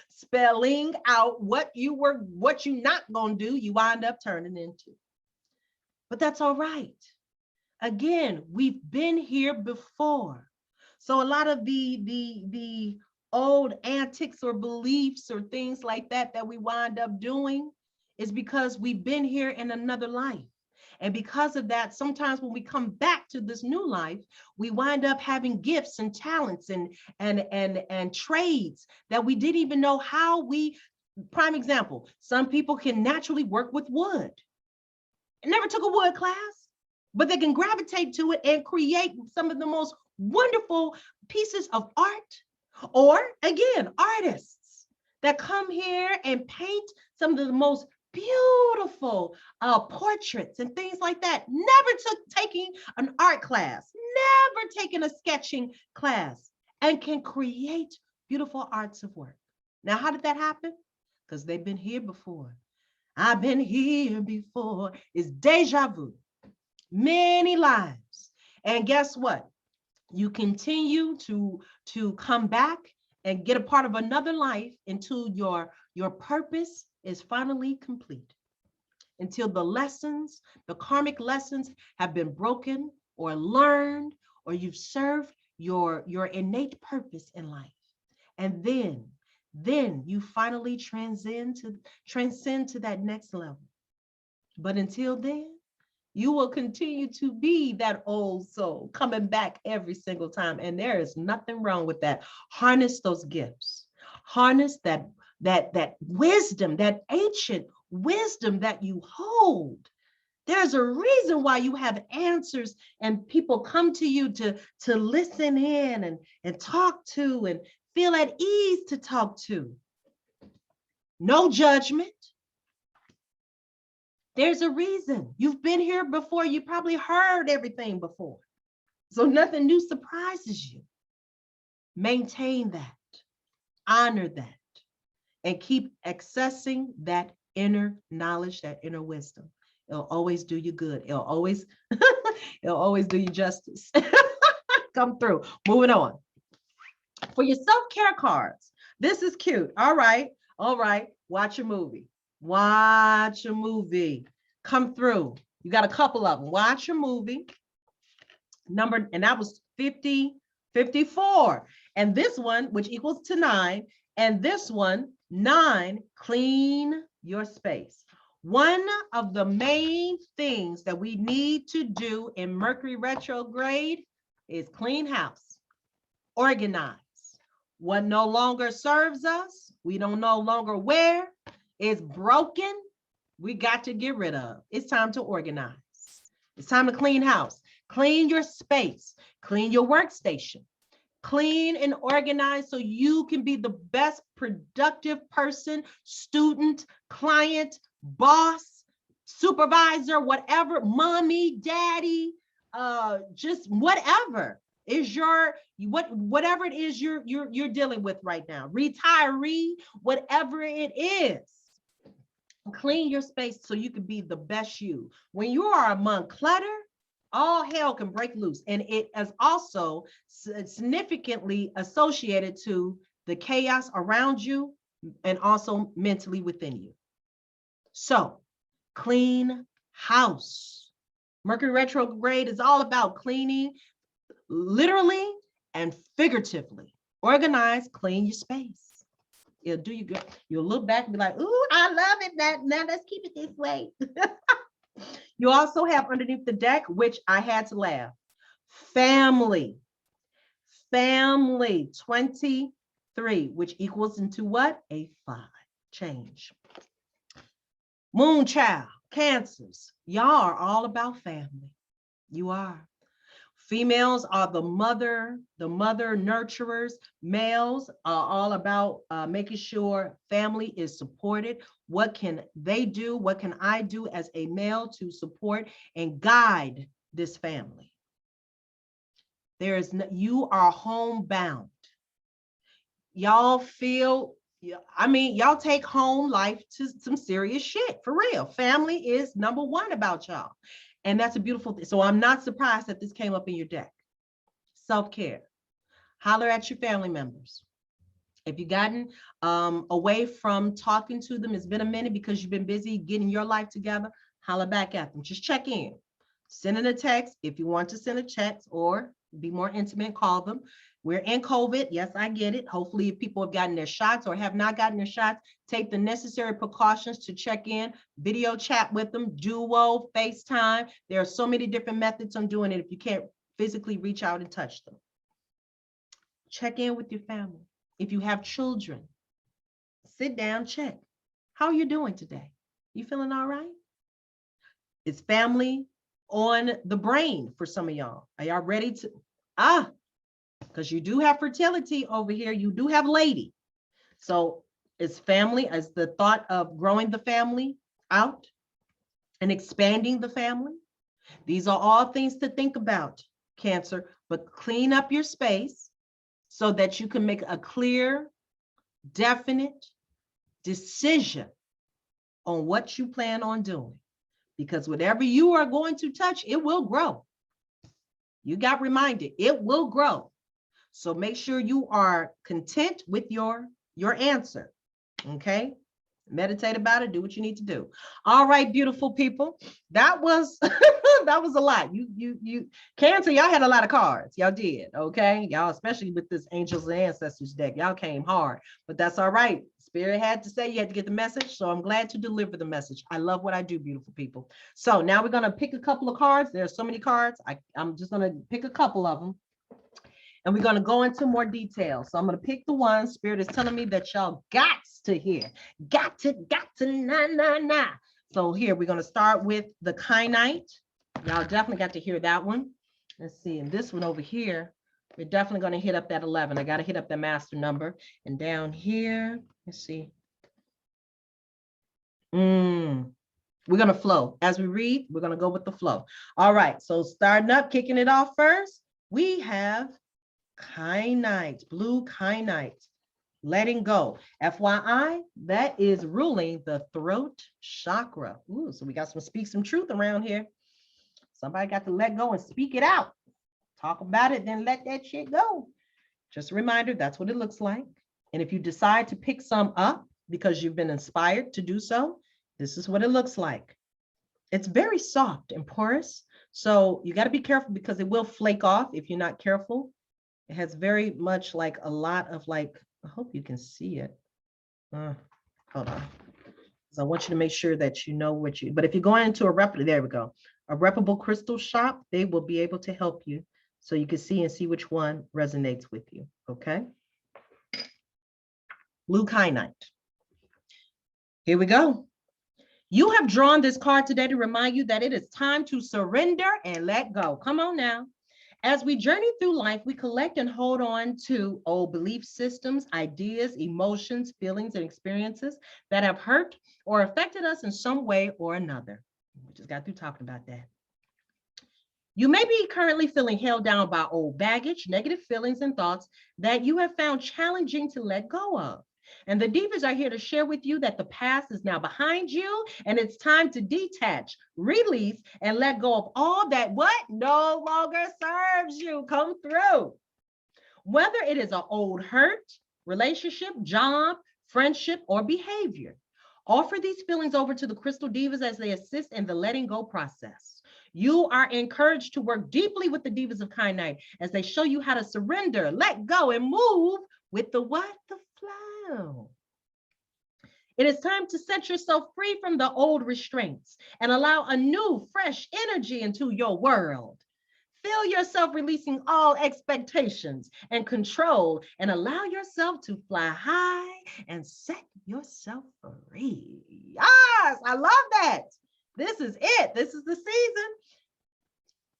Spelling out what you not going to do, you wind up turning into. But that's all right. Again, we've been here before. So a lot of the old antics or beliefs or things like that we wind up doing is because we've been here in another life. And because of that, sometimes when we come back to this new life, we wind up having gifts and talents and trades that we didn't even know how we. Prime example, some people can naturally work with wood. I never took a wood class, but they can gravitate to it and create some of the most wonderful pieces of art. Or again, artists that come here and paint some of the most beautiful portraits and things like that. Never took taking an art class, never taken a sketching class, and can create beautiful arts of work. Now, how did that happen? Because they've been here before. I've been here before. It's deja vu. Many lives. And guess what? You continue to come back and get a part of another life until your purpose is finally complete. Until the lessons, the karmic lessons have been broken or learned, or you've served your innate purpose in life. And then you finally transcend to that next level. But until then, you will continue to be that old soul coming back every single time. And there is nothing wrong with that. Harness those gifts. Harness that wisdom, that ancient wisdom that you hold. There's a reason why you have answers and people come to you to listen in and talk to and feel at ease to talk to. No judgment. There's a reason. You've been here before. You probably heard everything before. So nothing new surprises you. Maintain that. Honor that. And keep accessing that inner knowledge, that inner wisdom. It'll always do you good. It'll always do you justice. Come through. Moving on. For your self-care cards, this is cute. All right. Watch a movie. Watch a movie. Come through. You got a couple of them. Watch a movie. And that was 50, 54. And this one, which equals to 9, and this one, 9, clean your space. One of the main things that we need to do in Mercury retrograde is clean house, organize. What no longer serves us, we don't no longer wear, is broken, we got to get rid of. It's time to organize. It's time to clean house. Clean your space. Clean your workstation. Clean and organize so you can be the best productive person, student, client, boss, supervisor, whatever, mommy, daddy, just whatever is whatever it is you're dealing with right now, retiree, whatever it is. Clean your space so you can be the best you. When you are among clutter, all hell can break loose. And it is also significantly associated to the chaos around you and also mentally within you. So clean house. Mercury retrograde is all about cleaning, literally and figuratively. Organize, clean your space. It'll do you good. You'll look back and be like, ooh, I love it. Now let's keep it this way. You also have underneath the deck, which I had to laugh, family, 23, which equals into what? A 5. Change. Moon child, Cancers, y'all are all about family. You are. Females are the mother nurturers. Males are all about making sure family is supported. What can they do? What can I do as a male to support and guide this family? You are homebound. Y'all feel, y'all take home life to some serious shit, for real. Family is number one about y'all. And that's a beautiful thing. So I'm not surprised that this came up in your deck. Self-care. Holler at your family members. If you've gotten away from talking to them, it's been a minute because you've been busy getting your life together, holler back at them. Just check in. Sending a text, if you want to send a text or be more intimate, call them. We're in COVID. Yes, I get it. Hopefully, if people have gotten their shots or have not gotten their shots, take the necessary precautions to check in, video chat with them, Duo, FaceTime. There are so many different methods on doing it if you can't physically reach out and touch them. Check in with your family. If you have children, sit down, check. How are you doing today? You feeling all right? It's family on the brain for some of y'all. Are y'all ready to, because you do have fertility over here. You do have lady. So it's family as the thought of growing the family out and expanding the family. These are all things to think about, Cancer, but clean up your space so that you can make a clear, definite decision on what you plan on doing. Because whatever you are going to touch, it will grow. You got reminded, it will grow. So make sure you are content with your answer, okay? Meditate about it, do what you need to do. All right, beautiful people. That was that was a lot. You Cancer, y'all had a lot of cards. Y'all did, okay? Y'all, especially with this Angels and Ancestors deck, y'all came hard, but that's all right. Spirit had to say, you had to get the message, so I'm glad to deliver the message. I love what I do, beautiful people. So now we're gonna pick a couple of cards. There's so many cards. I'm just gonna pick a couple of them. And we're going to go into more detail. So I'm going to pick the one Spirit is telling me that y'all got to hear. Got to, nah. So here, we're going to start with the kyanite. Y'all definitely got to hear that one. Let's see. And this one over here, we're definitely going to hit up that 11. I got to hit up the master number. And down here, let's see. We're going to flow. As we read, we're going to go with the flow. All right. So starting up, kicking it off first, we have kyanite, blue kyanite, letting go. FYI, that is ruling the throat chakra. Ooh, so we got speak some truth around here. Somebody got to let go and speak it out. Talk about it, then let that shit go. Just a reminder, that's what it looks like. And if you decide to pick some up because you've been inspired to do so, this is what it looks like. It's very soft and porous. So you got to be careful because it will flake off if you're not careful. It has very much like a lot of like, I hope you can see it. Hold on. So I want you to make sure that you know what but if you're going into a reputable, there we go. A reputable crystal shop, they will be able to help you so you can see which one resonates with you, okay? Blue kyanite. Here we go. You have drawn this card today to remind you that it is time to surrender and let go. Come on now. As we journey through life, we collect and hold on to old belief systems, ideas, emotions, feelings, and experiences that have hurt or affected us in some way or another. We just got through talking about that. You may be currently feeling held down by old baggage, negative feelings, and thoughts that you have found challenging to let go of. And the divas are here to share with you that the past is now behind you and it's time to detach, release, and let go of all that what no longer serves you. Come through. Whether it is an old hurt, relationship, job, friendship, or behavior, offer these feelings over to the Crystal Divas as they assist in the letting go process. You are encouraged to work deeply with the Divas of Kyanite as they show you how to surrender, let go, and move with the what? The flow. It is time to set yourself free from the old restraints and allow a new, fresh energy into your world. Feel yourself releasing all expectations and control and allow yourself to fly high and set yourself free. Yes, I love that. This is it. This is the season.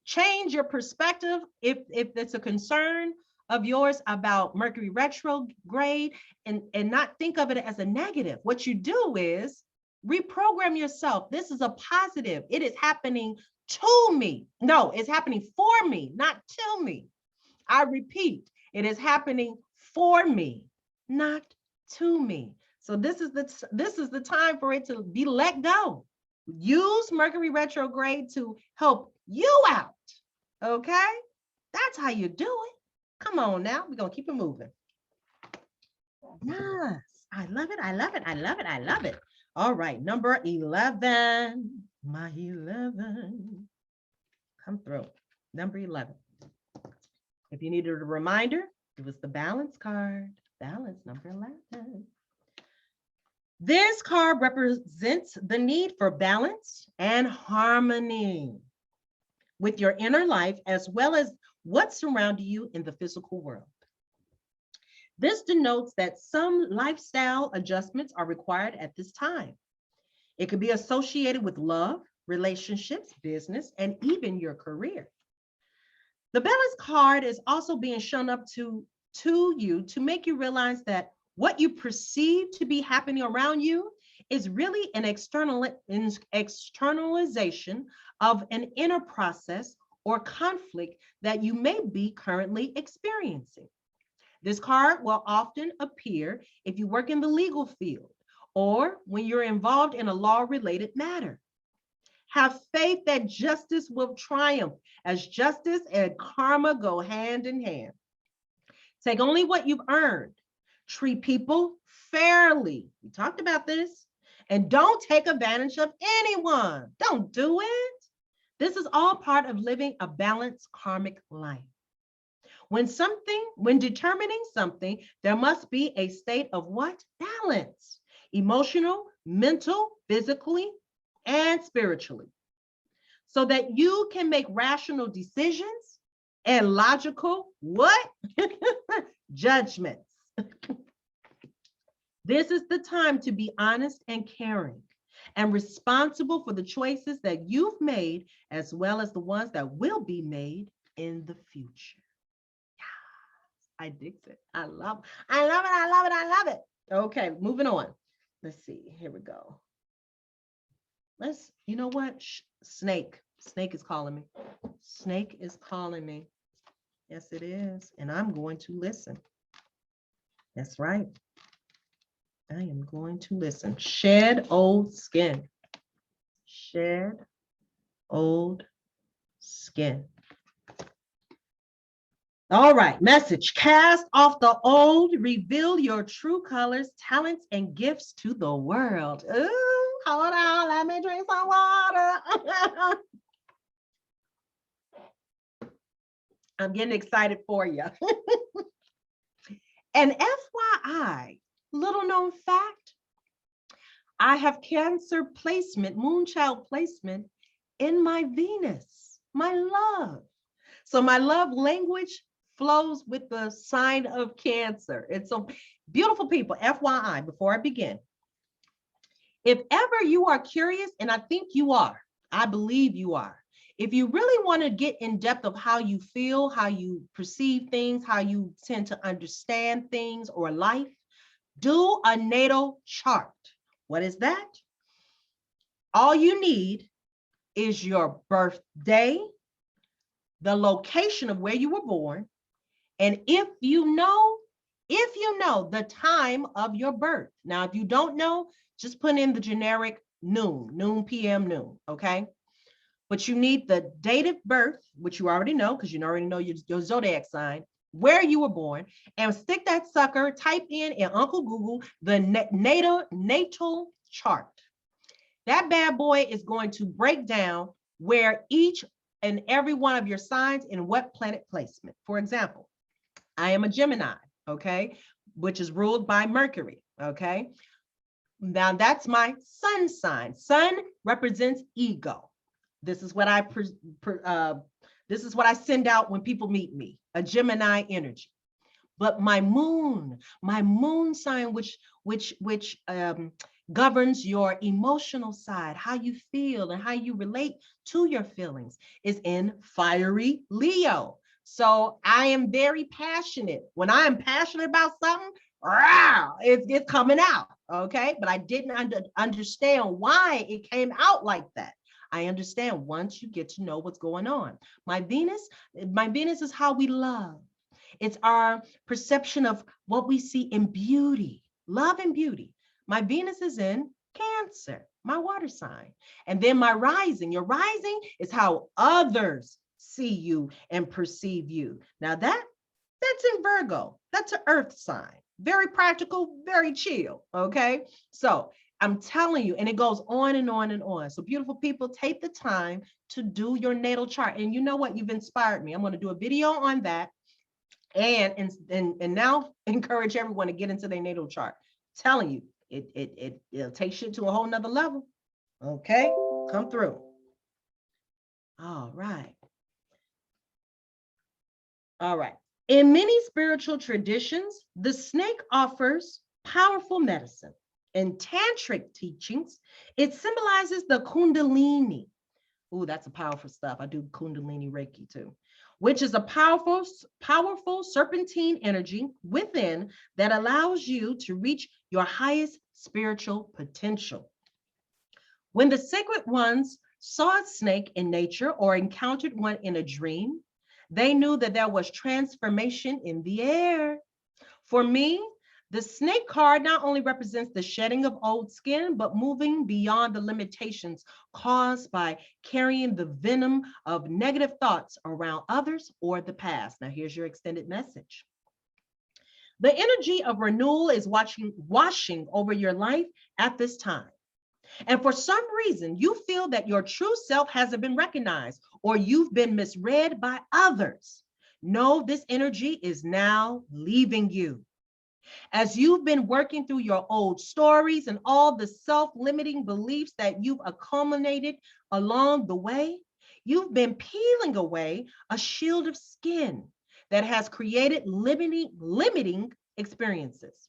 Change your perspective if it's a concern of yours about Mercury retrograde and not think of it as a negative. What you do is reprogram yourself. This is a positive. It is happening to me. No, it's happening for me, not to me. I repeat, it is happening for me, not to me. So this is the time for it to be let go. Use Mercury retrograde to help you out. Okay? That's how you do it. Come on now, we're gonna keep it moving. Yes, I love it, I love it, I love it, I love it. All right, number 11, my 11. come through. Number 11. If you needed a reminder, it was the balance card. Balance, number 11. This card represents the need for balance and harmony with your inner life, as well as what's surrounding you in the physical world. This denotes that some lifestyle adjustments are required at this time. It could be associated with love, relationships, business, and even your career. The balance card is also being shown up to you to make you realize that what you perceive to be happening around you is really an externalization of an inner process or conflict that you may be currently experiencing. This card will often appear if you work in the legal field or when you're involved in a law-related matter. Have faith that justice will triumph, as justice and karma go hand in hand. Take only what you've earned. Treat people fairly. We talked about this. And don't take advantage of anyone. Don't do it. This is all part of living a balanced karmic life. When determining something, there must be a state of what? Balance. Emotional, mental, physically, and spiritually. So that you can make rational decisions and logical, what? Judgments. This is the time to be honest and caring and responsible for the choices that you've made, as well as the ones that will be made in the future. Yeah, I dig it. I love it. Okay, moving on. Let's see. Here we go. You know what? Snake is calling me. Snake is calling me. Yes, it is. And I'm going to listen. That's right. I am going to listen. Shed old skin. Shed old skin. All right, message. Cast off the old, reveal your true colors, talents, and gifts to the world. Ooh, hold on, let me drink some water. I'm getting excited for you. And FYI, little known fact, I have Cancer placement, moonchild placement in my Venus, my love. So my love language flows with the sign of Cancer. It's so beautiful, people. FYI, before I begin, if ever you are curious, and I think you are, I believe you are, if you really want to get in depth of how you feel, how you perceive things, how you tend to understand things or life, do a natal chart. What is that? All you need is your birthday, the location of where you were born, and if you know the time of your birth. Now, if you don't know, just put in the generic noon PM, noon, okay? But you need the date of birth, which you already know, because you already know your zodiac sign, where you were born, and stick that sucker, type in Uncle Google, the natal chart. That bad boy is going to break down where each and every one of your signs in what planet placement. For example, I am a Gemini, okay, which is ruled by Mercury, okay? Now that's my sun sign. Sun represents ego. This is what I send out when people meet me, a Gemini energy. But my moon sign, which governs your emotional side, how you feel and how you relate to your feelings, is in fiery Leo. So I am very passionate. When I am passionate about something, it's coming out, okay? But I didn't understand why it came out like that. I understand once you get to know what's going on. My Venus is how we love. It's our perception of what we see in beauty, love and beauty. My Venus is in Cancer, my water sign. And then my rising, your rising is how others see you and perceive you. Now that's in Virgo. That's an earth sign. Very practical, very chill, okay? So I'm telling you, and it goes on and on and on. So beautiful people, take the time to do your natal chart. And you know what? You've inspired me. I'm going to do a video on that and now encourage everyone to get into their natal chart. I'm telling you, it'll take shit to a whole nother level. Okay, come through. All right. All right. In many spiritual traditions, the snake offers powerful medicine. In tantric teachings, it symbolizes the kundalini. Ooh, that's a powerful stuff. I do kundalini Reiki too, which is a powerful serpentine energy within that allows you to reach your highest spiritual potential. When the sacred ones saw a snake in nature or encountered one in a dream, they knew that there was transformation in the air. For me, the snake card not only represents the shedding of old skin, but moving beyond the limitations caused by carrying the venom of negative thoughts around others or the past. Now, here's your extended message. The energy of renewal is washing over your life at this time. And for some reason, you feel that your true self hasn't been recognized or you've been misread by others. Know this energy is now leaving you. As you've been working through your old stories and all the self-limiting beliefs that you've accumulated along the way, you've been peeling away a shield of skin that has created limiting experiences.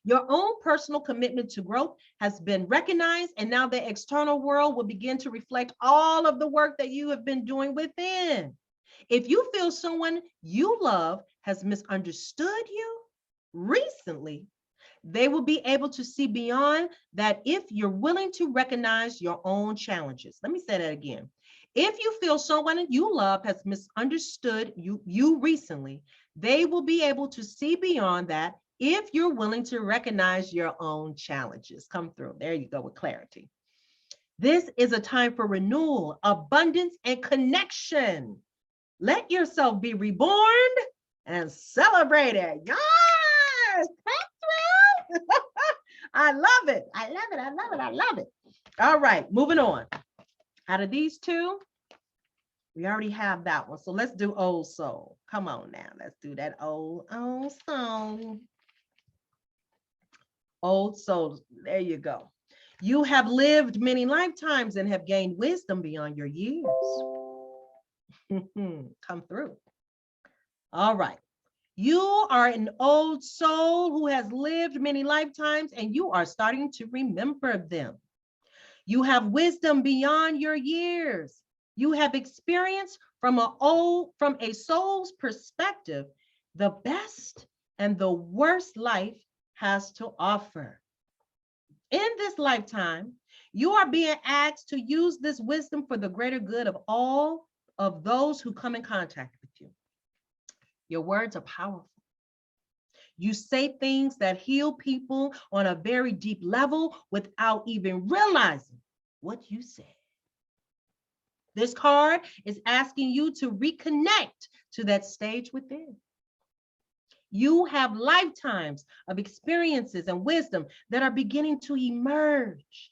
Your own personal commitment to growth has been recognized, and now the external world will begin to reflect all of the work that you have been doing within. If you feel someone you love has misunderstood you recently, they will be able to see beyond that if you're willing to recognize your own challenges. Let me say that again. If you feel someone you love has misunderstood you recently, they will be able to see beyond that if you're willing to recognize your own challenges. Come through. There you go with clarity. This is a time for renewal, abundance, and connection. Let yourself be reborn and celebrated. Yes, come through. I love it. I love it. I love it. I love it. All right, moving on. Out of these two, we already have that one. So let's do Old Soul. Come on now. Let's do that old soul. Old Soul. There you go. You have lived many lifetimes and have gained wisdom beyond your years. Come through. All right. You are an old soul who has lived many lifetimes and you are starting to remember them. You have wisdom beyond your years. You have experienced from a soul's perspective, the best and the worst life has to offer. In this lifetime, you are being asked to use this wisdom for the greater good of all of those who come in contact with you. Your words are powerful. You say things that heal people on a very deep level without even realizing what you said. This card is asking you to reconnect to that stage within. You have lifetimes of experiences and wisdom that are beginning to emerge.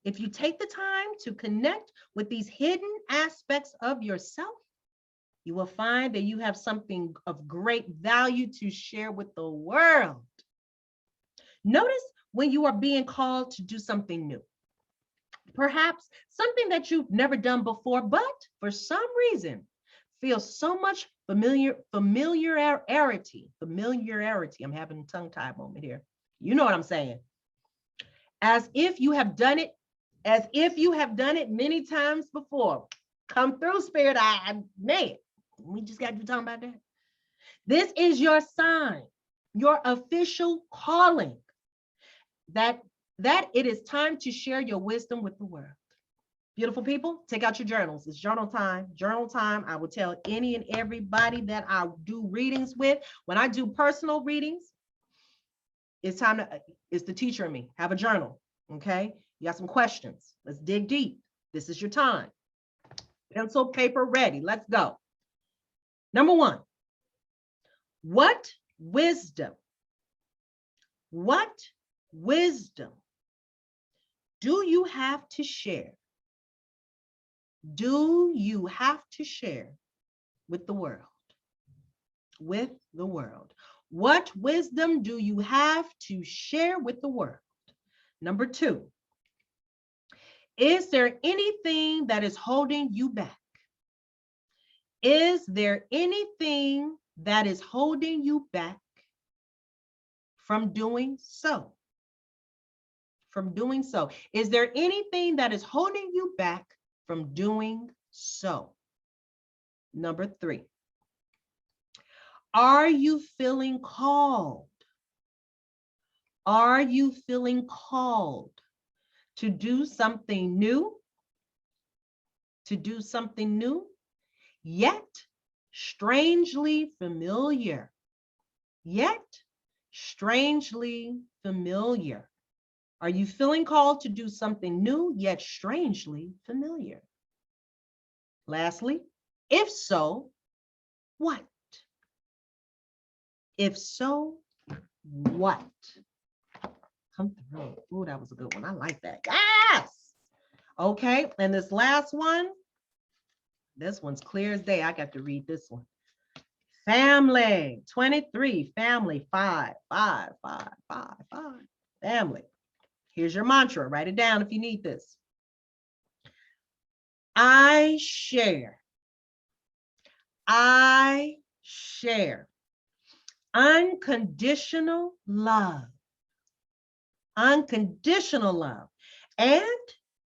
If you take the time to connect with these hidden aspects of yourself, you will find that you have something of great value to share with the world. Notice when you are being called to do something new. Perhaps something that you've never done before, but for some reason, feels so much familiarity. I'm having a tongue tie moment here. You know what I'm saying? As if you have done it many times before. Come through, Spirit. Man, we just got to talk about that. This is your sign, your official calling, that it is time to share your wisdom with the world. Beautiful people, take out your journals. It's journal time. Journal time. I will tell any and everybody that I do readings with. When I do personal readings, it's the teacher in me. Have a journal, okay? You got some questions. Let's dig deep. This is your time. Pencil, paper, ready. Let's go. Number one, what wisdom do you have to share? Do you have to share with the world? With the world. What wisdom do you have to share with the world? Number 2, is there anything that is holding you back? Is there anything that is holding you back from doing so? From doing so. Is there anything that is holding you back from doing so? Number 3, are you feeling called? Are you feeling called to do something new? To do something new, yet strangely familiar. Yet strangely familiar. Are you feeling called to do something new, yet strangely familiar? Lastly, if so, what? If so, what? Come through. Ooh, that was a good one. I like that. Yes! Okay, and this last one, this one's clear as day. I got to read this one. Family, 23, family, 5, 5, 5, 5, 5. Family. Here's your mantra. Write it down if you need this. I share. I share unconditional love. Unconditional love. And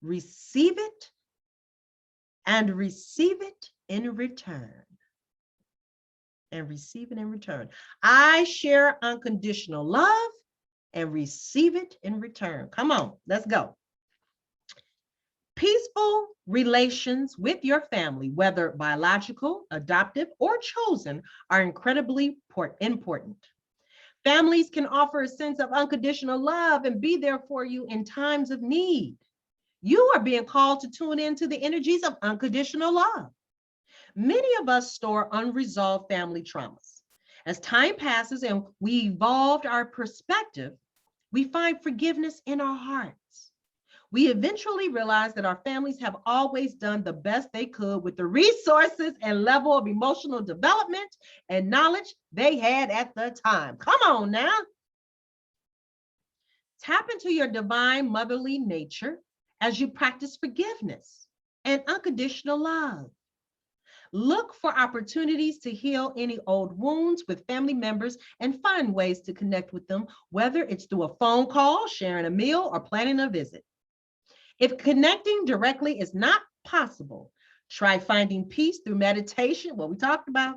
receive it. And receive it in return. And receive it in return. I share unconditional love and receive it in return. Come on, let's go. Peaceful relations with your family, whether biological, adoptive, or chosen, are incredibly important. Families can offer a sense of unconditional love and be there for you in times of need. You are being called to tune into the energies of unconditional love. Many of us store unresolved family traumas. As time passes and we evolved our perspective, we find forgiveness in our hearts. We eventually realize that our families have always done the best they could with the resources and level of emotional development and knowledge they had at the time. Come on now. Tap into your divine motherly nature as you practice forgiveness and unconditional love. Look for opportunities to heal any old wounds with family members and find ways to connect with them, whether it's through a phone call, sharing a meal, or planning a visit. If connecting directly is not possible, try finding peace through meditation, what we talked about,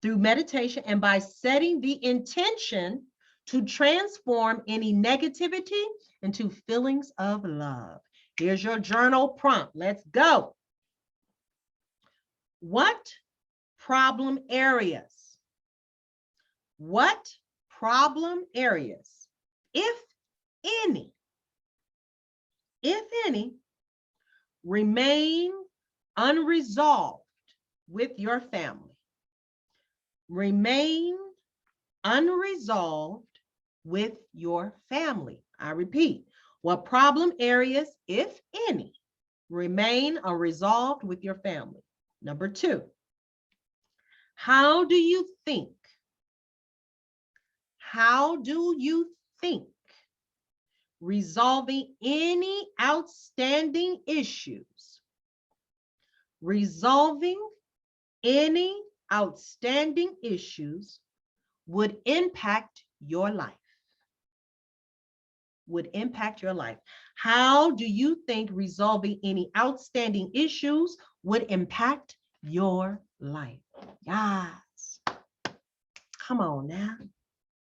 through meditation, and by setting the intention to transform any negativity into feelings of love. Here's your journal prompt. Let's go. What problem areas? What problem areas, if any, remain unresolved with your family? Remain unresolved with your family. I repeat, what problem areas, if any, remain unresolved with your family? Number 2, how do you think resolving any outstanding issues would impact your life? How do you think resolving any outstanding issues would impact your life? Yes. Come on now.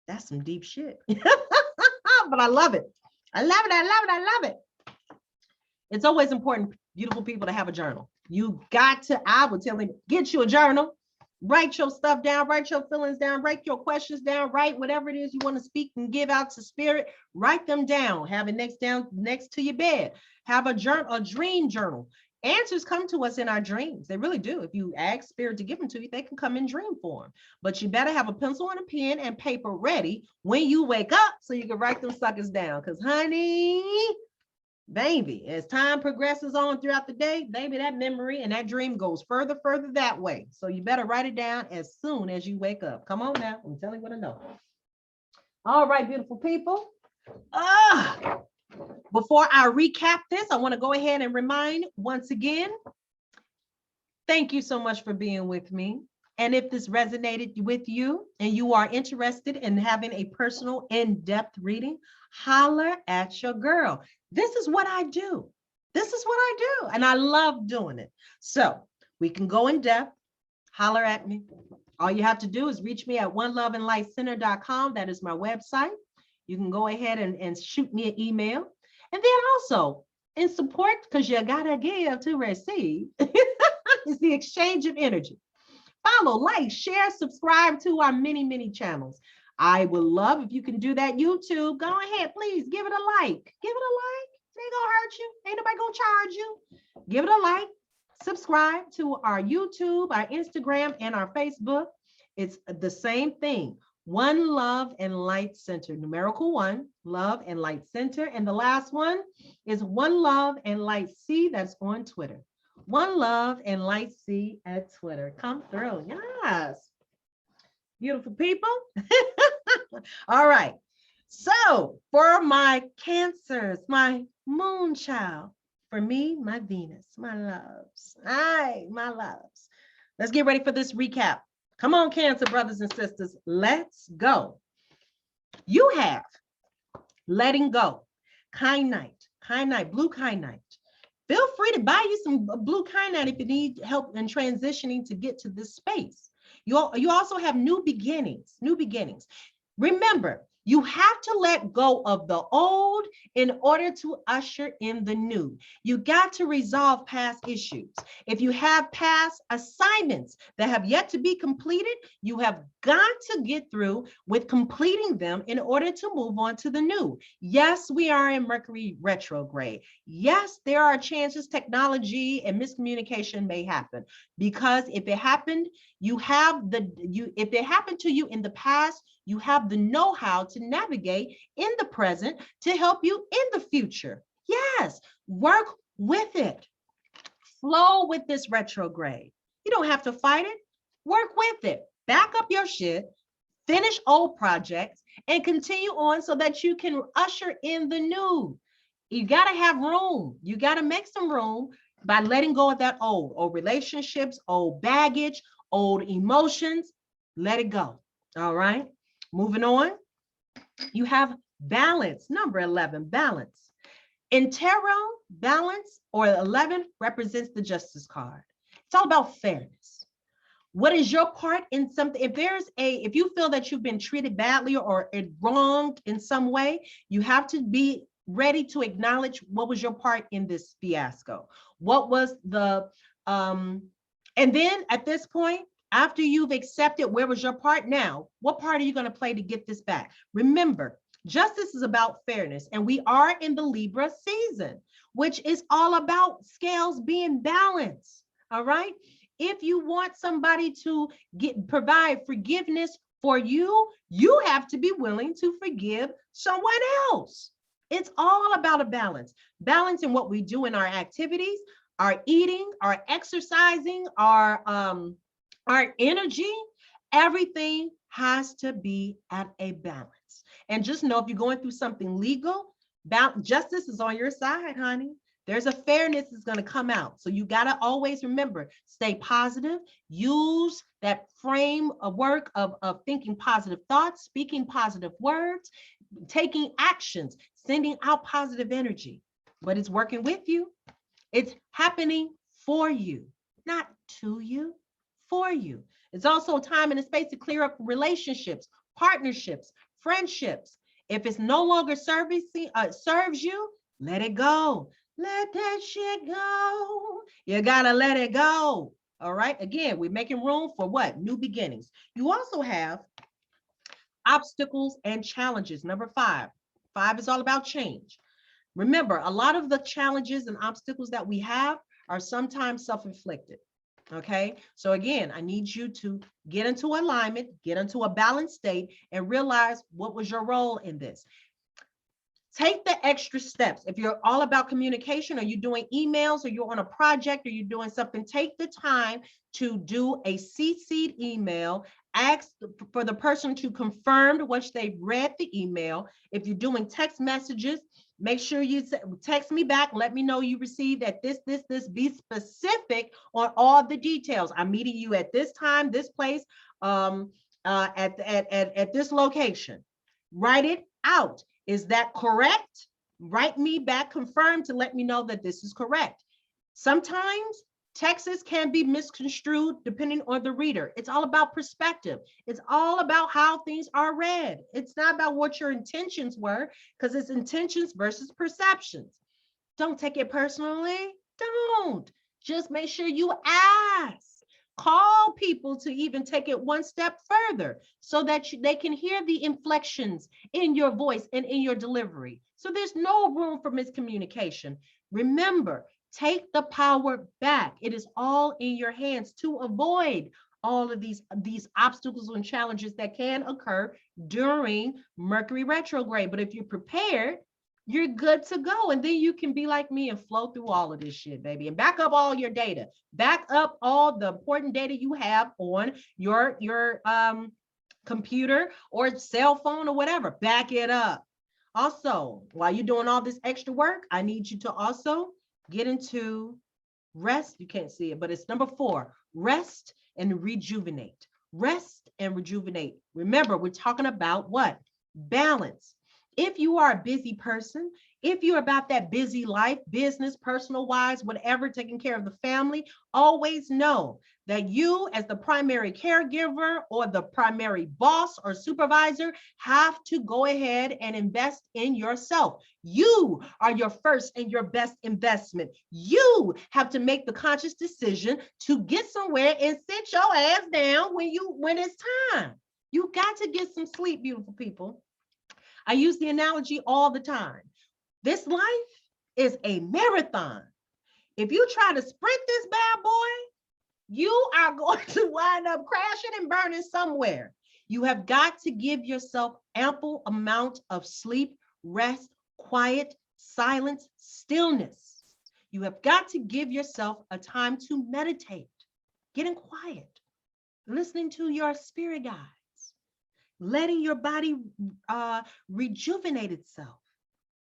That's some deep shit. But I love it. I love it. It's always important, beautiful people, to have a journal. You got to, I would tell them, get you a journal. Write your stuff down, write your feelings down, write your questions down, write whatever it is you want to speak and give out to spirit. Write them down. Have it next to your bed. Have a journal, a dream journal. Answers come to us in our dreams. They really do. If you ask spirit to give them to you, they can come in dream form. But you better have a pencil and a pen and paper ready when you wake up so you can write them suckers down. Because honey, Baby, as time progresses on throughout the day, baby, that memory and that dream goes further, further that way. So you better write it down as soon as you wake up. Come on now, I'm telling you what I know. All right, beautiful people. Before I recap this, I want to go ahead and remind once again, thank you so much for being with me. And if this resonated with you and you are interested in having a personal in-depth reading, holler at your girl. This is what I do. This is what I do. And I love doing it. So we can go in depth, holler at me. All you have to do is reach me at oneloveandlightcenter.com. That is my website. You can go ahead and shoot me an email. And then also in support, because you gotta give to receive, is the exchange of energy. Follow, like, share, subscribe to our many, many channels. I would love if you can do that. YouTube, go ahead, please give it a like. Give it a like. It ain't gonna hurt you. Ain't nobody gonna charge you. Give it a like. Subscribe to our YouTube, our Instagram, and our Facebook. It's the same thing. One Love and Light Center, numerical 1, Love and Light Center. And the last one is One Love and Light C, that's on Twitter. One Love and Light C at Twitter. Come through. Yes. Beautiful people. All right. So for my Cancers, my moon child, for me, my Venus, my loves. Hi, my loves. Let's get ready for this recap. Come on, Cancer brothers and sisters. Let's go. You have letting go. Kyanite, blue kyanite. Feel free to buy you some blue kyanite if you need help in transitioning to get to this space. You also have new beginnings. Remember, you have to let go of the old in order to usher in the new. You got to resolve past issues. If you have past assignments that have yet to be completed, you have got to get through with completing them in order to move on to the new. Yes, we are in Mercury retrograde. Yes, there are chances technology and miscommunication may happen, because if it happened, if it happened to you in the past, you have the know-how to navigate in the present to help you in the future. Yes, work with it. Flow with this retrograde. You don't have to fight it. Work with it. Back up your shit, finish old projects, and continue on so that you can usher in the new. You got to have room. You got to make some room by letting go of that old relationships, old baggage, old emotions. Let it go. All right. Moving on, you have balance, number 11, balance. In tarot, balance or 11 represents the justice card. It's all about fairness. What is your part in something? If you feel that you've been treated badly or wronged in some way, you have to be ready to acknowledge what was your part in this fiasco. What was and then at this point, after you've accepted where was your part, now, what part are you going to play to get this back? Remember, justice is about fairness, and we are in the Libra season, which is all about scales being balanced, all right? If you want somebody to provide forgiveness for you, you have to be willing to forgive someone else. It's all about a balance. Balance in what we do in our activities, our eating, our exercising, our energy, everything has to be at a balance. And just know if you're going through something legal, justice is on your side, honey. There's a fairness that's going to come out. So you got to always remember, stay positive, use that framework of thinking positive thoughts, speaking positive words, taking actions, sending out positive energy. But it's working with you. It's happening for you, not to you. For you. It's also time and a space to clear up relationships, partnerships, friendships. If it's no longer serves you, let it go. Let that shit go. You gotta let it go. All right. Again, we're making room for what? New beginnings. You also have obstacles and challenges. Number 5. 5 is all about change. Remember, a lot of the challenges and obstacles that we have are sometimes self-inflicted. Okay, so again, I need you to get into alignment, get into a balanced state, and realize what was your role in this. Take the extra steps. If you're all about communication, or you're doing emails, or you're on a project, or you're doing something, take the time to do a CC'd email. Ask for the person to confirm once they've read the email. If you're doing text messages, make sure you text me back. Let me know you received at this. Be specific on all the details. I'm meeting you at this time, this place, at this location. Write it out. Is that correct? Write me back, confirm, to let me know that this is correct. Sometimes texts can be misconstrued depending on the reader. It's all about perspective. It's all about how things are read. It's not about what your intentions were, because it's intentions versus perceptions. Don't take it personally. Don't. Just make sure you ask. Call people to even take it one step further, so that they can hear the inflections in your voice and in your delivery. So there's no room for miscommunication. Remember, take the power back. It is all in your hands to avoid all of these obstacles and challenges that can occur during Mercury retrograde. But if you're prepared, you're good to go. And then you can be like me and flow through all of this shit, baby, and back up all your data. Back up all the important data you have on your computer or cell phone or whatever. Back it up. Also, while you're doing all this extra work, I need you to also get into rest. You can't see it, but it's number 4, rest and rejuvenate. Rest and rejuvenate. Remember, we're talking about what? Balance. If you are a busy person, if you're about that busy life, business, personal wise, whatever, taking care of the family, always know that you, as the primary caregiver or the primary boss or supervisor, have to go ahead and invest in yourself. You are your first and your best investment. You have to make the conscious decision to get somewhere and sit your ass down when it's time. You got to get some sleep, beautiful people. I use the analogy all the time. This life is a marathon. If you try to sprint this bad boy, you are going to wind up crashing and burning somewhere. You have got to give yourself ample amount of sleep, rest, quiet, silence, stillness. You have got to give yourself a time to meditate, getting quiet, listening to your spirit guide, letting your body rejuvenate itself.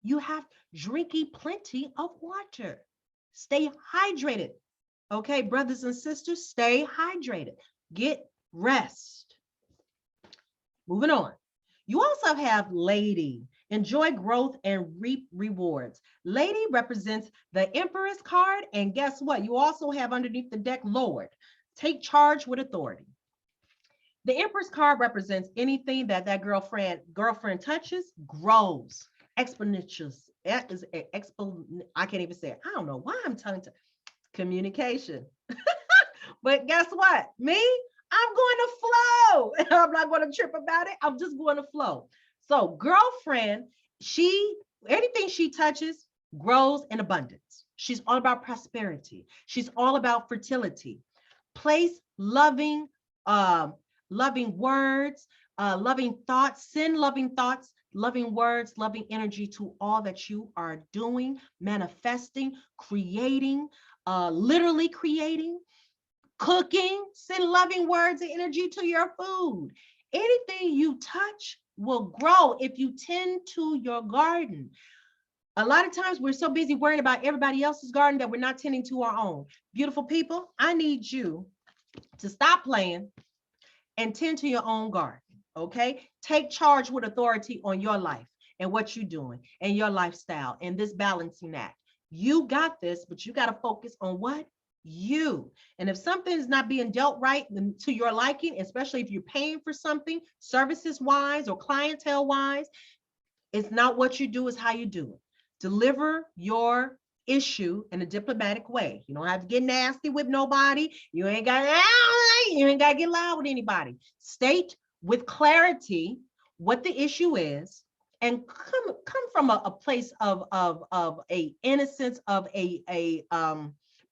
You have drinking plenty of water. Stay hydrated. Okay, brothers and sisters, stay hydrated. Get rest. Moving on. You also have Lady. Enjoy growth and reap rewards. Lady represents the Empress card. And guess what? You also have underneath the deck Lord. Take charge with authority. The Empress card represents anything that girlfriend touches grows exponentials. That is I can't even say it. I don't know why I'm telling to communication. But guess what? Me, I'm going to flow. I'm not going to trip about it. I'm just going to flow. So girlfriend, anything she touches grows in abundance. She's all about prosperity. She's all about fertility. Place loving words, loving thoughts, send loving thoughts, loving words, loving energy to all that you are doing, manifesting, creating, literally creating, cooking. Send loving words and energy to your food. Anything you touch will grow if you tend to your garden. A lot of times we're so busy worrying about everybody else's garden that we're not tending to our own. Beautiful people, I need you to stop playing and tend to your own garden, okay? Take charge with authority on your life and what you're doing and your lifestyle and this balancing act. You got this, but you got to focus on what? You. And if something is not being dealt right to your liking, especially if you're paying for something, services-wise or clientele-wise, it's not what you do, it's how you do it. Deliver your issue in a diplomatic way. You don't have to get nasty with nobody. You ain't got to get loud with anybody. State with clarity what the issue is, and come from a place of a innocence, of a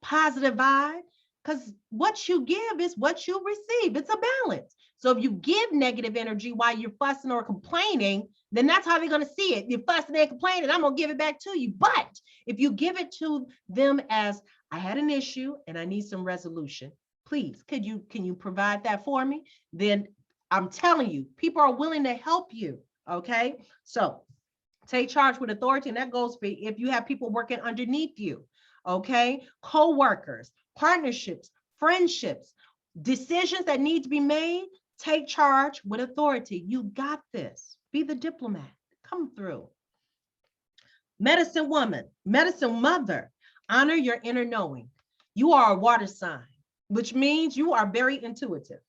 positive vibe, because what you give is what you receive. It's a balance. So if you give negative energy while you're fussing or complaining, then that's how they're going to see it. You're fussing and complaining, I'm going to give it back to you. But if you give it to them as, I had an issue and I need some resolution, please, can you provide that for me? Then I'm telling you, people are willing to help you. Okay. So take charge with authority. And that goes for if you have people working underneath you. Okay. Co-workers, partnerships, friendships, decisions that need to be made. Take charge with authority. You got this. Be the diplomat. Come through. Medicine woman, medicine mother, honor your inner knowing. You are a water sign, which means you are very intuitive.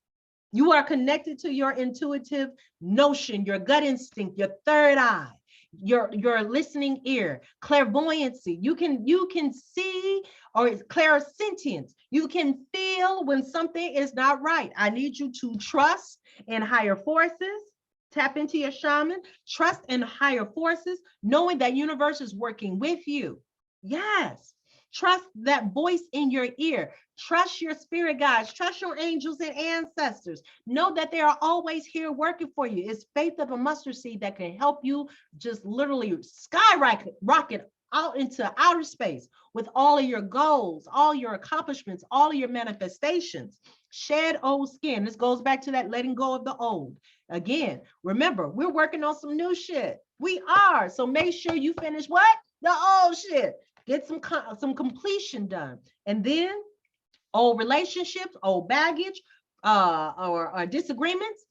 You are connected to your intuitive notion, your gut instinct, your third eye, your listening ear, clairvoyancy. You can see, or clairsentience. You can feel when something is not right. I need you to trust in higher forces. Tap into your shaman, trust in higher forces, knowing that universe is working with you. Yes. Trust that voice in your ear. Trust your spirit guides. Trust your angels and ancestors. Know that they are always here working for you. It's faith of a mustard seed that can help you just literally rocket out into outer space with all of your goals, all your accomplishments, all of your manifestations. Shed old skin. This goes back to that letting go of the old. Again, remember, we're working on some new shit. We are. So make sure you finish what? The old shit. Get some completion done. And then old relationships, old baggage, or disagreements,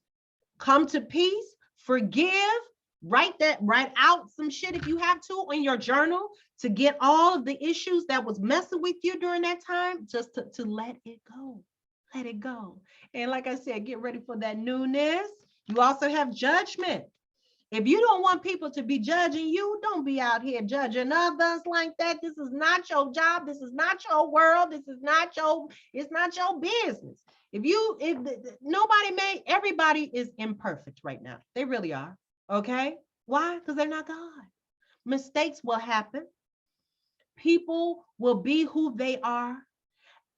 come to peace, forgive, write out some shit if you have to in your journal to get all of the issues that was messing with you during that time, just to let it go. Let it go. And like I said, get ready for that newness. You also have judgment. If you don't want people to be judging you, don't be out here judging others like that. This is not your job. This is not your world. This is not it's not your business. Everybody is imperfect right now. They really are. Okay. Why? Because they're not God. Mistakes will happen. People will be who they are.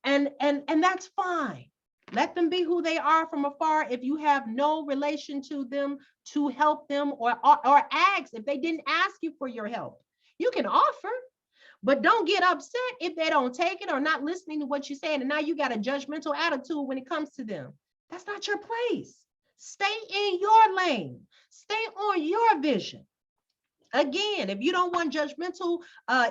And that's fine. Let them be who they are from afar. If you have no relation to them to help them or ask if they didn't ask you for your help, you can offer, but don't get upset if they don't take it or not listening to what you're saying. And now you got a judgmental attitude when it comes to them. That's not your place. Stay in your lane. Stay on your vision. Again, if you don't want judgmental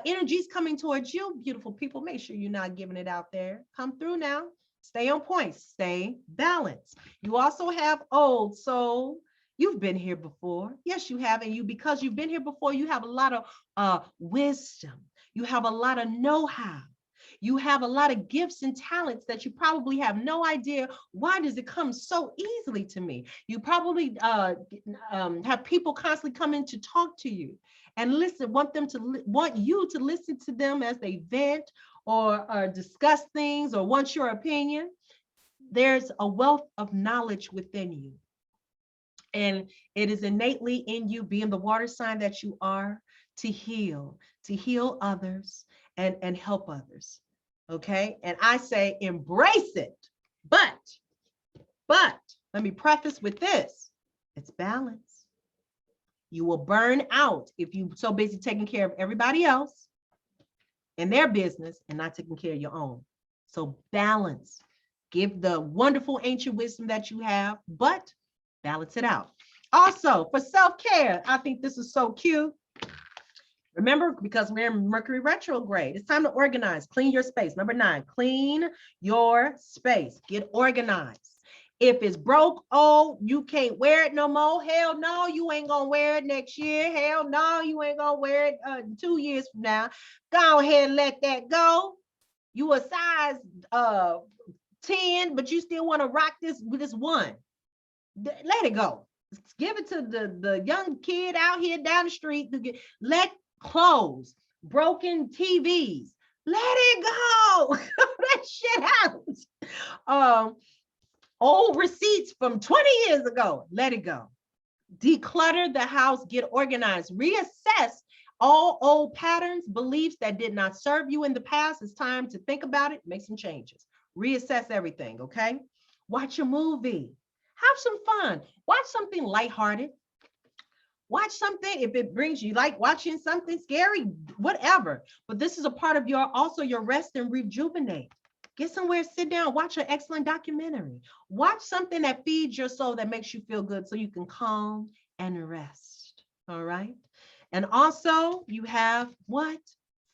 energies coming towards you, beautiful people, make sure you're not giving it out there. Come through now. Stay on point. Stay balanced. You also have old soul. You've been here before. Yes, you have. And because you've been here before, you have a lot of wisdom. You have a lot of know-how. You have a lot of gifts and talents that you probably have no idea. Why does it come so easily to me? You probably have people constantly come in to talk to you and listen, want you to listen to them as they vent or discuss things or want your opinion. There's a wealth of knowledge within you. And it is innately in you, being the water sign that you are, to heal others and help others. Okay. And I say, embrace it. But let me preface with this. It's balance. You will burn out if you're so busy taking care of everybody else and their business and not taking care of your own. So balance. Give the wonderful ancient wisdom that you have, but balance it out. Also, for self-care, I think this is so cute. Remember, because we're in Mercury retrograde, it's time to organize, clean your space. Number 9, clean your space, get organized. If it's broke, you can't wear it no more. Hell no, you ain't gonna wear it next year. Hell no, you ain't gonna wear it 2 years from now. Go ahead and let that go. You a size 10, but you still want to rock this with this 1. Let it go. Give it to the young kid out here down the street. Let clothes, broken TVs, let it go. That shit out. Old receipts from 20 years ago, let it go. Declutter the house, get organized, reassess all old patterns, beliefs that did not serve you in the past. It's time to think about it, make some changes, reassess everything, okay? Watch a movie, Have some fun. Watch something lighthearted. Watch something if it brings you like watching something scary, whatever. But this is a part of your also your rest and rejuvenate. Get somewhere, sit down, watch an excellent documentary. Watch something that feeds your soul, that makes you feel good so you can calm and rest. All right. And also, you have what?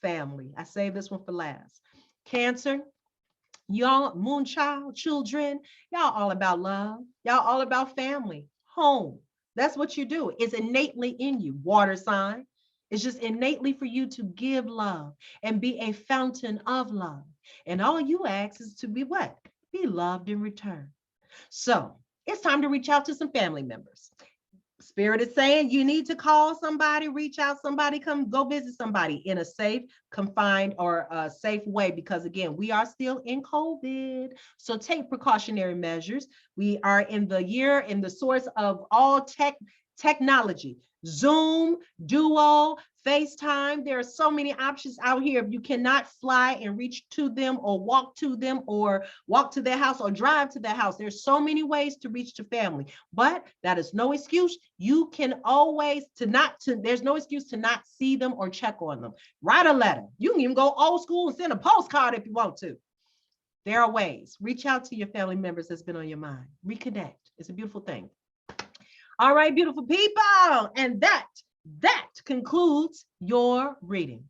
Family. I saved this one for last. Cancer, y'all, moonchild, children, y'all all about love. Y'all all about family, home. That's what you do. It's innately in you. Water sign. It's just innately for you to give love and be a fountain of love. And all you ask is to be what? Be loved in return. So it's time to reach out to some family members. Spirit is saying you need to call somebody, reach out somebody, come go visit somebody in a safe, confined, or a safe way, because again, we are still in COVID. So take precautionary measures. We are in the year, in the source of all technology. Zoom, Duo, FaceTime. There are so many options out here. If you cannot fly and reach to them or walk to them or walk to their house or drive to their house, there's so many ways to reach to family, but that is no excuse. You can always there's no excuse to not see them or check on them. Write a letter. You can even go old school and send a postcard if you want to. There are ways. Reach out to your family members that's been on your mind. Reconnect. It's a beautiful thing. All right, beautiful people. And that concludes your reading.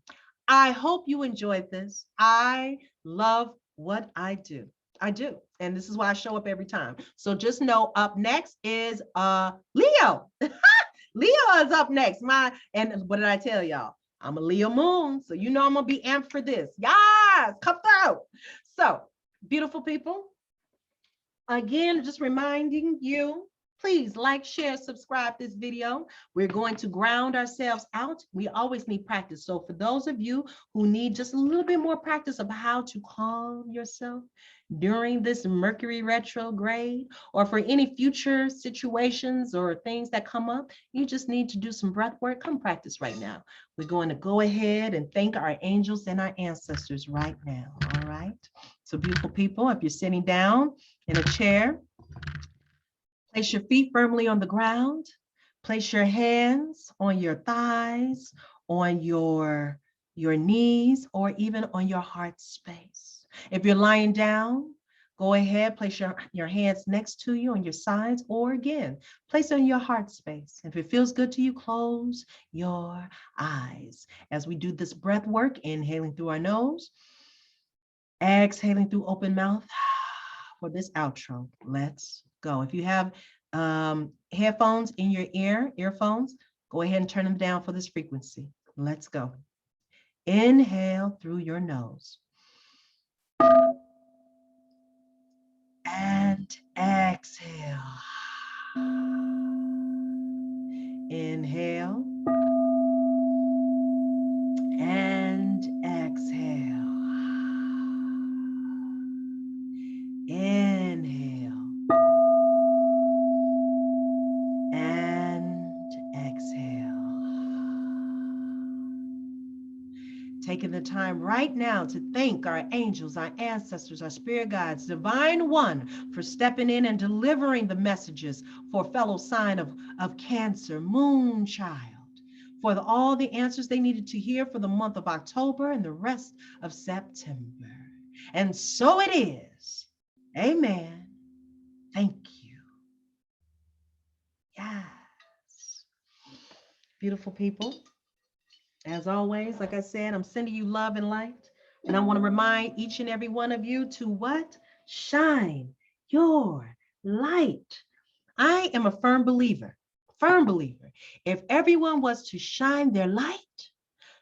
I hope you enjoyed this. I love what I do. I do. And this is why I show up every time. So just know up next is Leo. Leo is up next. And what did I tell y'all? I'm a Leo moon. So you know I'm gonna be amped for this. Yes, come through. So beautiful people. Again, just reminding you, please like, share, subscribe this video. We're going to ground ourselves out. We always need practice. So for those of you who need just a little bit more practice of how to calm yourself during this Mercury retrograde, or for any future situations or things that come up, you just need to do some breath work. Come practice right now. We're going to go ahead and thank our angels and our ancestors right now. All right. So beautiful people, if you're sitting down in a chair, place your feet firmly on the ground. Place your hands on your thighs, on your knees, or even on your heart space. If you're lying down, go ahead, place your hands next to you on your sides, or again, place it on your heart space. If it feels good to you, close your eyes. As we do this breath work, inhaling through our nose, exhaling through open mouth for this outro. Let's go. If you have headphones in your earphones, go ahead and turn them down for this frequency. Let's go. Inhale through your nose. And exhale. Inhale. And exhale. Inhale. And exhale. Taking the time right now to thank our angels, our ancestors, our spirit guides, divine one, for stepping in and delivering the messages for fellow sign of Cancer, moon child, for all the answers they needed to hear for the month of October and the rest of September. And so it is. Amen. Thank you. Yes. Beautiful people. As always, like I said, I'm sending you love and light. And I want to remind each and every one of you to what? Shine your light. I am a firm believer. If everyone was to shine their light,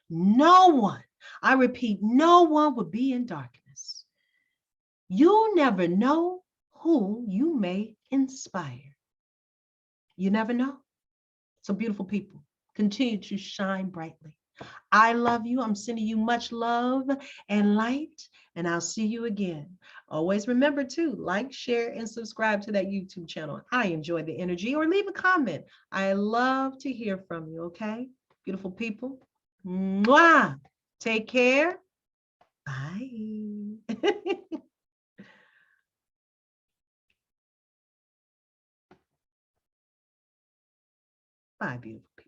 no one, I repeat, no one would be in darkness. You never know who you may inspire. You never know. So beautiful people, continue to shine brightly. I love you. I'm sending you much love and light, and I'll see you again. Always remember to like, share, and subscribe to that YouTube channel. I enjoy the energy, or leave a comment. I love to hear from you, okay? Beautiful people. Mwah! Take care. Bye. Bye, beautiful people.